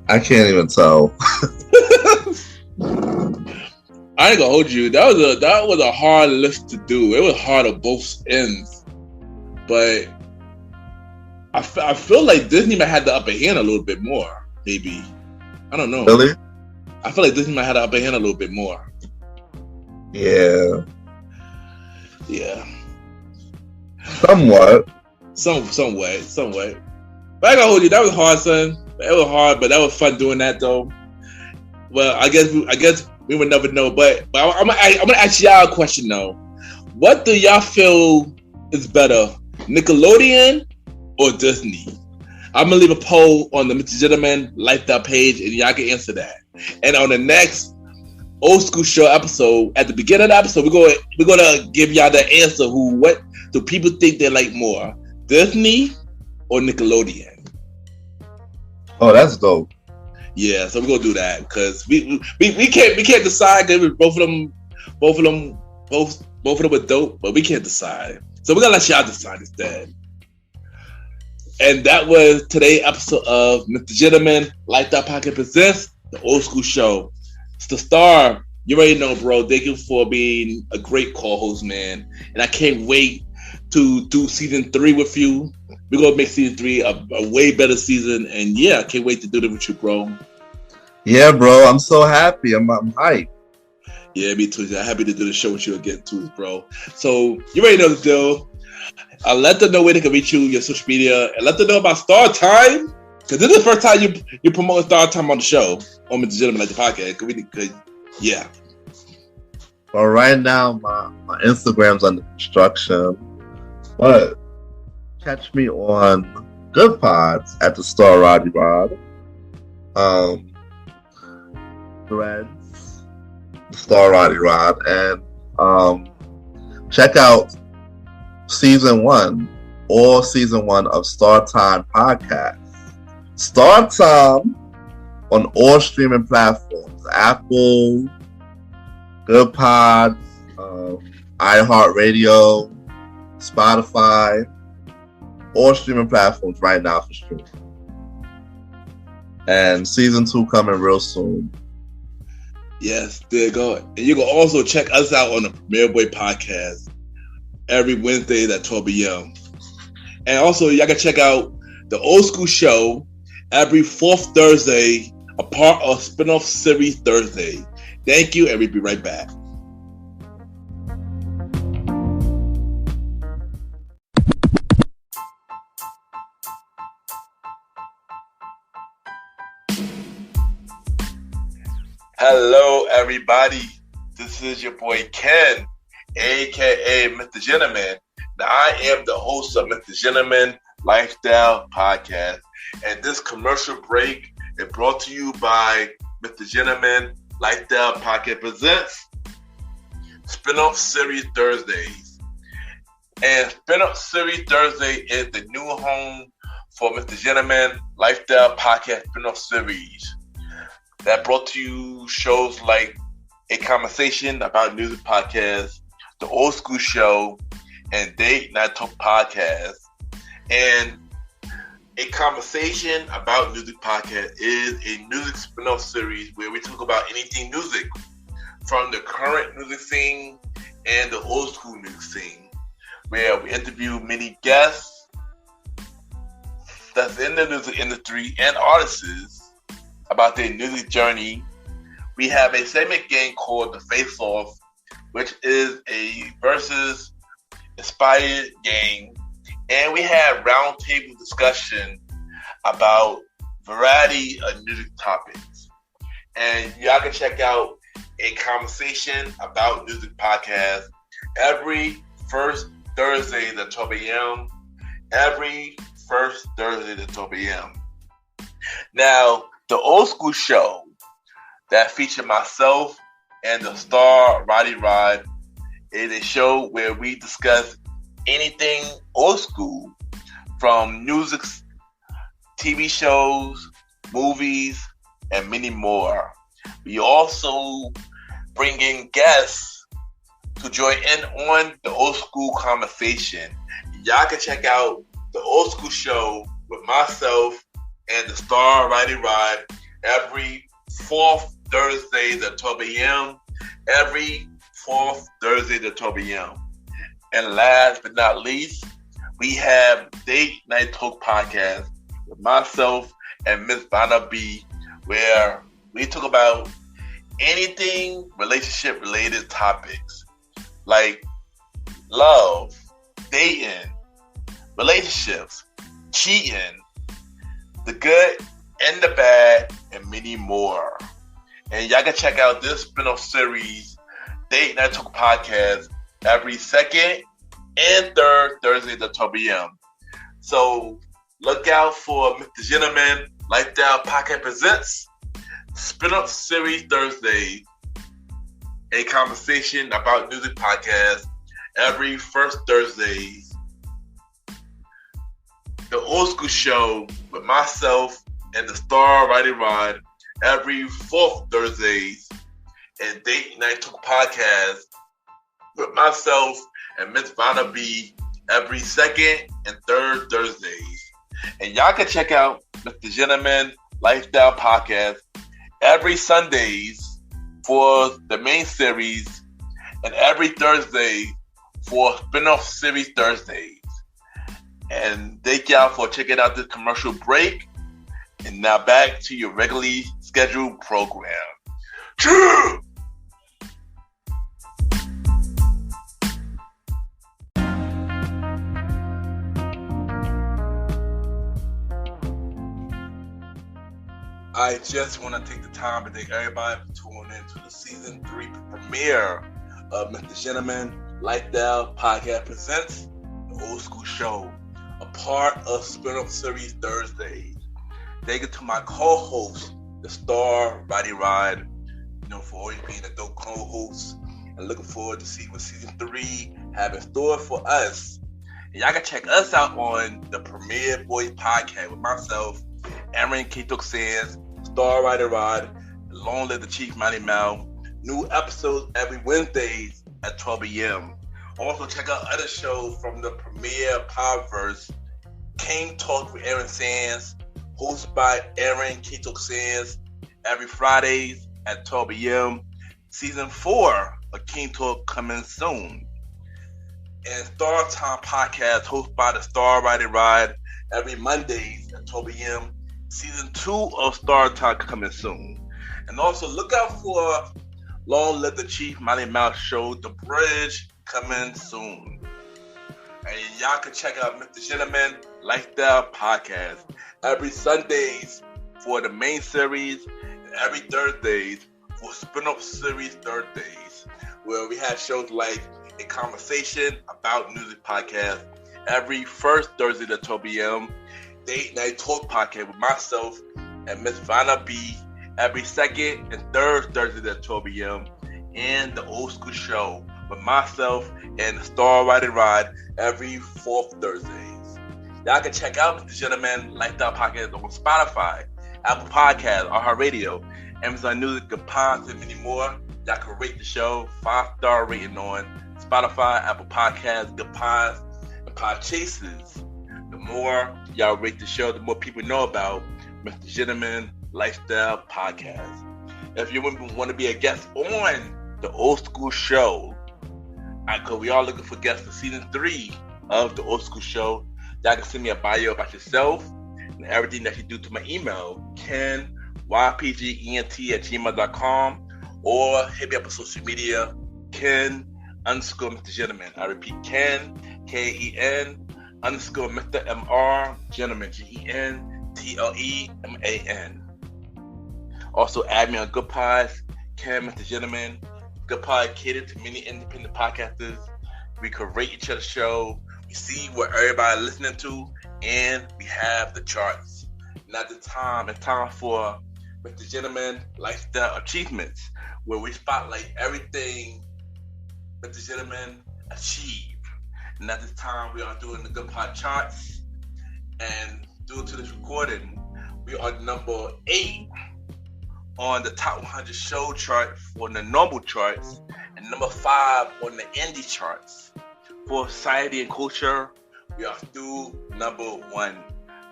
I can't even tell. I ain't gonna hold you. That was a hard list to do. It was hard on both ends, but I feel like Disney might have the upper hand a little bit more. Maybe, I don't know. Really? I feel like Disney might have the upper hand a little bit more. Yeah. Somewhat. Somewhat. But I gotta hold you. That was hard, son. It was hard, but that was fun doing that, though. Well, I guess we would never know. But I'm gonna ask y'all a question though. What do y'all feel is better, Nickelodeon or Disney? I'm gonna leave a poll on the MrGentleman Lifestyle page, and y'all can answer that. And on the next Old School Show episode, at the beginning of the episode, we're gonna give y'all the answer. What do people think they like more, Disney or Nickelodeon? Oh, that's dope. Yeah, so we're gonna do that because we can't decide because both of them are dope, but we can't decide. So we're gonna let y'all decide instead. And that was today's episode of MrGentleman Lifestyle Podcast presents the Old School Show. It's the star You already know, bro. Thank you for being a great co-host, man. And I can't wait to do season 3 with you. We're going to make season 3 a way better season. And yeah, I can't wait to do it with you, bro. Yeah, bro. I'm so happy. I'm hyped. Yeah, me too. I'm happy to do the show with you again, too, bro. So you already know the deal. I'll let them know where they can reach you, your social media, and let them know about Star Time. Because this is the first time you promote Star Time on the show, on Mr. Gentleman, like the podcast. Yeah. Well, right now, my Instagram's under construction, but catch me on Good Pods at the Star Roddy Rod. Threads, the Star Roddy Rod, and check out season 1 of Star Time Podcast. Star Time on all streaming platforms: Apple, Good Pods, iHeartRadio, Spotify, all streaming platforms right now for streaming. And season 2 coming real soon. Yes, there you go. And you can also check us out on the Premier Boy podcast every Wednesday at 12 p.m. And also, y'all can check out the Old School Show every 4th Thursday, a part of Spinoff Series Thursday. Thank you, and we'll be right back. Hello, everybody. This is your boy Ken, aka Mr. Gentleman. Now, I am the host of Mr. Gentleman Lifestyle Podcast, and this commercial break is brought to you by Mr. Gentleman Lifestyle Podcast presents Spinoff Series Thursdays. And Spinoff Series Thursday is the new home for Mr. Gentleman Lifestyle Podcast Spinoff Series. That brought to you shows like A Conversation About Music Podcast, The Old School Show, and Date Night Talk Podcast. And A Conversation About Music Podcast is a music spin-off series where we talk about anything music, from the current music scene and the old school music scene, where we interview many guests that's in the music industry and artists about their music journey. We have a segment game called The Face Off, which is a versus inspired game. And we have roundtable discussion about variety of music topics. And y'all can check out A Conversation About Music Podcast every first Thursday at 12 a.m. Every first Thursday at 12 a.m. Now, the Old School Show that featured myself and the star Roddy Rod is a show where we discuss anything old school, from music, TV shows, movies, and many more. We also bring in guests to join in on the old school conversation. Y'all can check out the Old School Show with myself and the star Roddy Rod every 4th Thursday at 12 a.m. Every 4th Thursday at 12 a.m. And last but not least, we have Date Night Talk Podcast with myself and Miss Vanna B, where we talk about anything relationship related topics like love, dating, relationships, cheating, the good and the bad, and many more. And y'all can check out this spin-off series, Date Night Talk Podcast, every 2nd and 3rd Thursday at 12 p.m. So look out for Mr. Gentleman Lifestyle Podcast presents Spin-off Series Thursday, A Conversation About Music Podcast every first Thursdays. The Old School Show with myself and the star Roddy Rod every 4th Thursdays, and Date Night Talk Podcast with myself and Miss Vanna B every 2nd and 3rd Thursdays. And y'all can check out Mr. Gentleman Lifestyle Podcast every Sundays for the main series, and every Thursday for Spinoff series Thursdays. And thank y'all for checking out this commercial break. And now back to your regularly scheduled program. True. I just want to take the time to thank everybody for tuning in to the season 3 premiere of MrGentleman Lifestyle Podcast presents the Old School Show, a part of Spinoff series Thursdays. Thank you to my co-host, the star Roddy, for always being a dope co-host, and looking forward to see what season 3 have in store for us. And y'all can check us out on the Premiere Boys Podcast with myself, Aaron Ketok Sands, Star Rider Rod, Long Live the Chief Mighty Mal. New episodes every Wednesdays at 12 a.m. Also check out other shows from the Premiere Podverse. King Talk with Aaron Sands, hosted by Aaron Ketok Sands, every Fridays at 12 a.m. Season 4 of King Talk coming soon. And Star Time Podcast, hosted by the Star Rider Ride, every Mondays at 12 a.m. Season 2 of Star Time coming soon. And also look out for Long Live the Chief Mighty Mouse Show, The Bridge, coming soon. And y'all can check out MrGentleman Lifestyle Podcast every Sundays for the main series and every Thursdays for Spinoff series Thursdays, where we have shows like A Conversation About Music Podcast every first Thursday at 12 p.m. Date Night Talk Podcast with myself and Miss Vanna B every second and third Thursday at 12 p.m. and the Old School Show with myself and the Star Rider Ride every fourth Thursdays. Y'all can check out MrGentleman Lifestyle Podcast on Spotify, Apple Podcasts, iHeartRadio, Amazon Music, Gapons, and many more. Y'all can rate the show 5-star rating on Spotify, Apple Podcasts, Gapons, and Podchases. The more y'all rate the show, the more people know about MrGentleman Lifestyle Podcast. If you want to be a guest on the Old School Show, because we are looking for guests for season 3 of the Old School Show, y'all can send me a bio about yourself and everything that you do to my email, kenypgent@gmail.com, or hit me up on social media, Ken_MrGentleman. I repeat, Ken, Ken_ Mr. MR Gentleman, GENTLEMAN. Also add me on Good Pods, Ken MrGentleman. Good Pod catered to many independent podcasters. We can rate each other's show. We see what everybody listening to, and we have the charts. Now it's time for MrGentleman Lifestyle Achievements, where we spotlight everything MrGentleman achieved. And at this time, we are doing the Good Pod charts. And due to this recording, we are number 8 on the top 100 show chart for the normal charts, and number 5 on the indie charts. For society and culture, we are still number 1.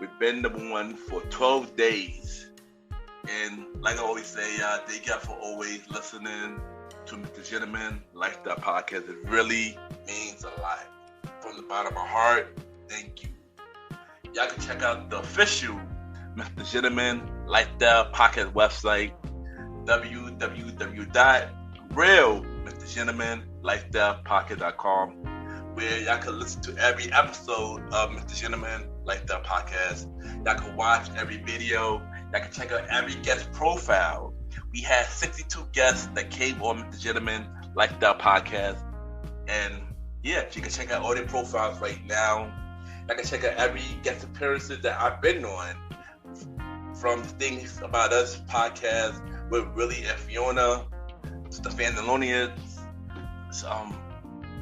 We've been number 1 for 12 days. And like I always say, thank y'all for always listening to MrGentleman Lifestyle Podcast. It really means a lot. From the bottom of my heart, thank you. Y'all can check out the official MrGentleman Lifestyle Podcast website, www.realmrgentlemanlifestylepodcast.com, where y'all can listen to every episode of MrGentleman Lifestyle Podcast. Y'all can watch every video. Y'all can check out every guest profile. We had 62 guests that came on MrGentleman Lifestyle Podcast, and yeah, you can check out all their profiles right now. I can check out every guest appearances that I've been on, from Things About Us podcast with Willie and Fiona, Stefan Delonians,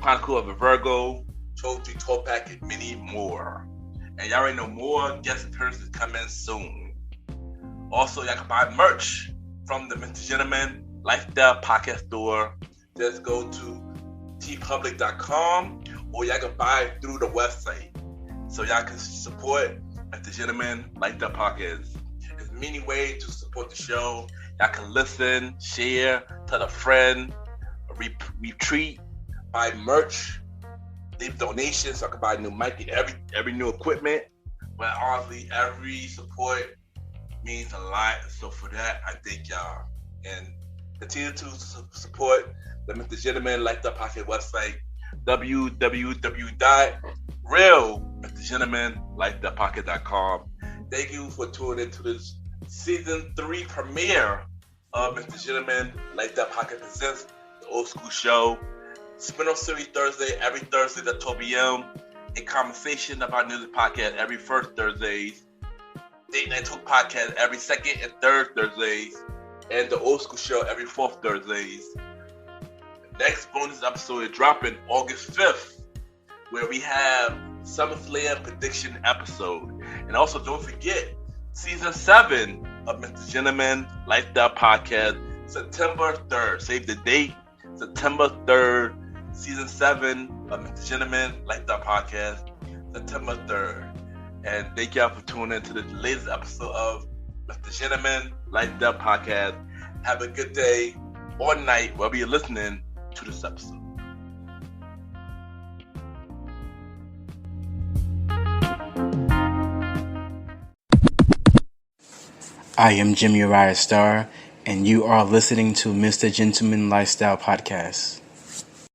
Chronicle of a Virgo, Trophy Topak, and many more. And y'all already know more guest appearances coming soon. Also, y'all can buy merch from the MrGentleman Lifestyle Podcast store. Just go to tpublic.com, or y'all can buy it through the website, so y'all can support MrGentleman Lifestyle Podcast. There's many ways to support the show. Y'all can listen, share, tell a friend, retweet, buy merch, leave donations so I can buy a new mic, every new equipment. But honestly, every support means a lot. So for that, I thank y'all. And continue to support the Mr. Gentleman Like the Pocket website, www.realmrgentlemanlikethepocket.com. Thank you for tuning into this season 3 premiere of Mr. Gentleman Like That Pocket presents the Old School Show. Spinoff series Thursday, every Thursday at 12 p.m. A conversation about music podcast every first Thursdays. Date Night Talk podcast every second and third Thursdays. And the Old School Show every fourth Thursdays. The next bonus episode is dropping August 5th, where we have SummerSlam prediction episode. And also don't forget, season 7 of Mr. Gentleman Lifestyle Podcast, September 3rd. Save the date, September 3rd. Season 7 of Mr. Gentleman Lifestyle Podcast, September 3rd. And thank y'all for tuning in to the latest episode of Mr. Gentleman Lifestyle Podcast. Have a good day or night wherever you're listening to this episode. I am Jimmy Uriah Starr, and you are listening to Mr. Gentleman Lifestyle Podcast.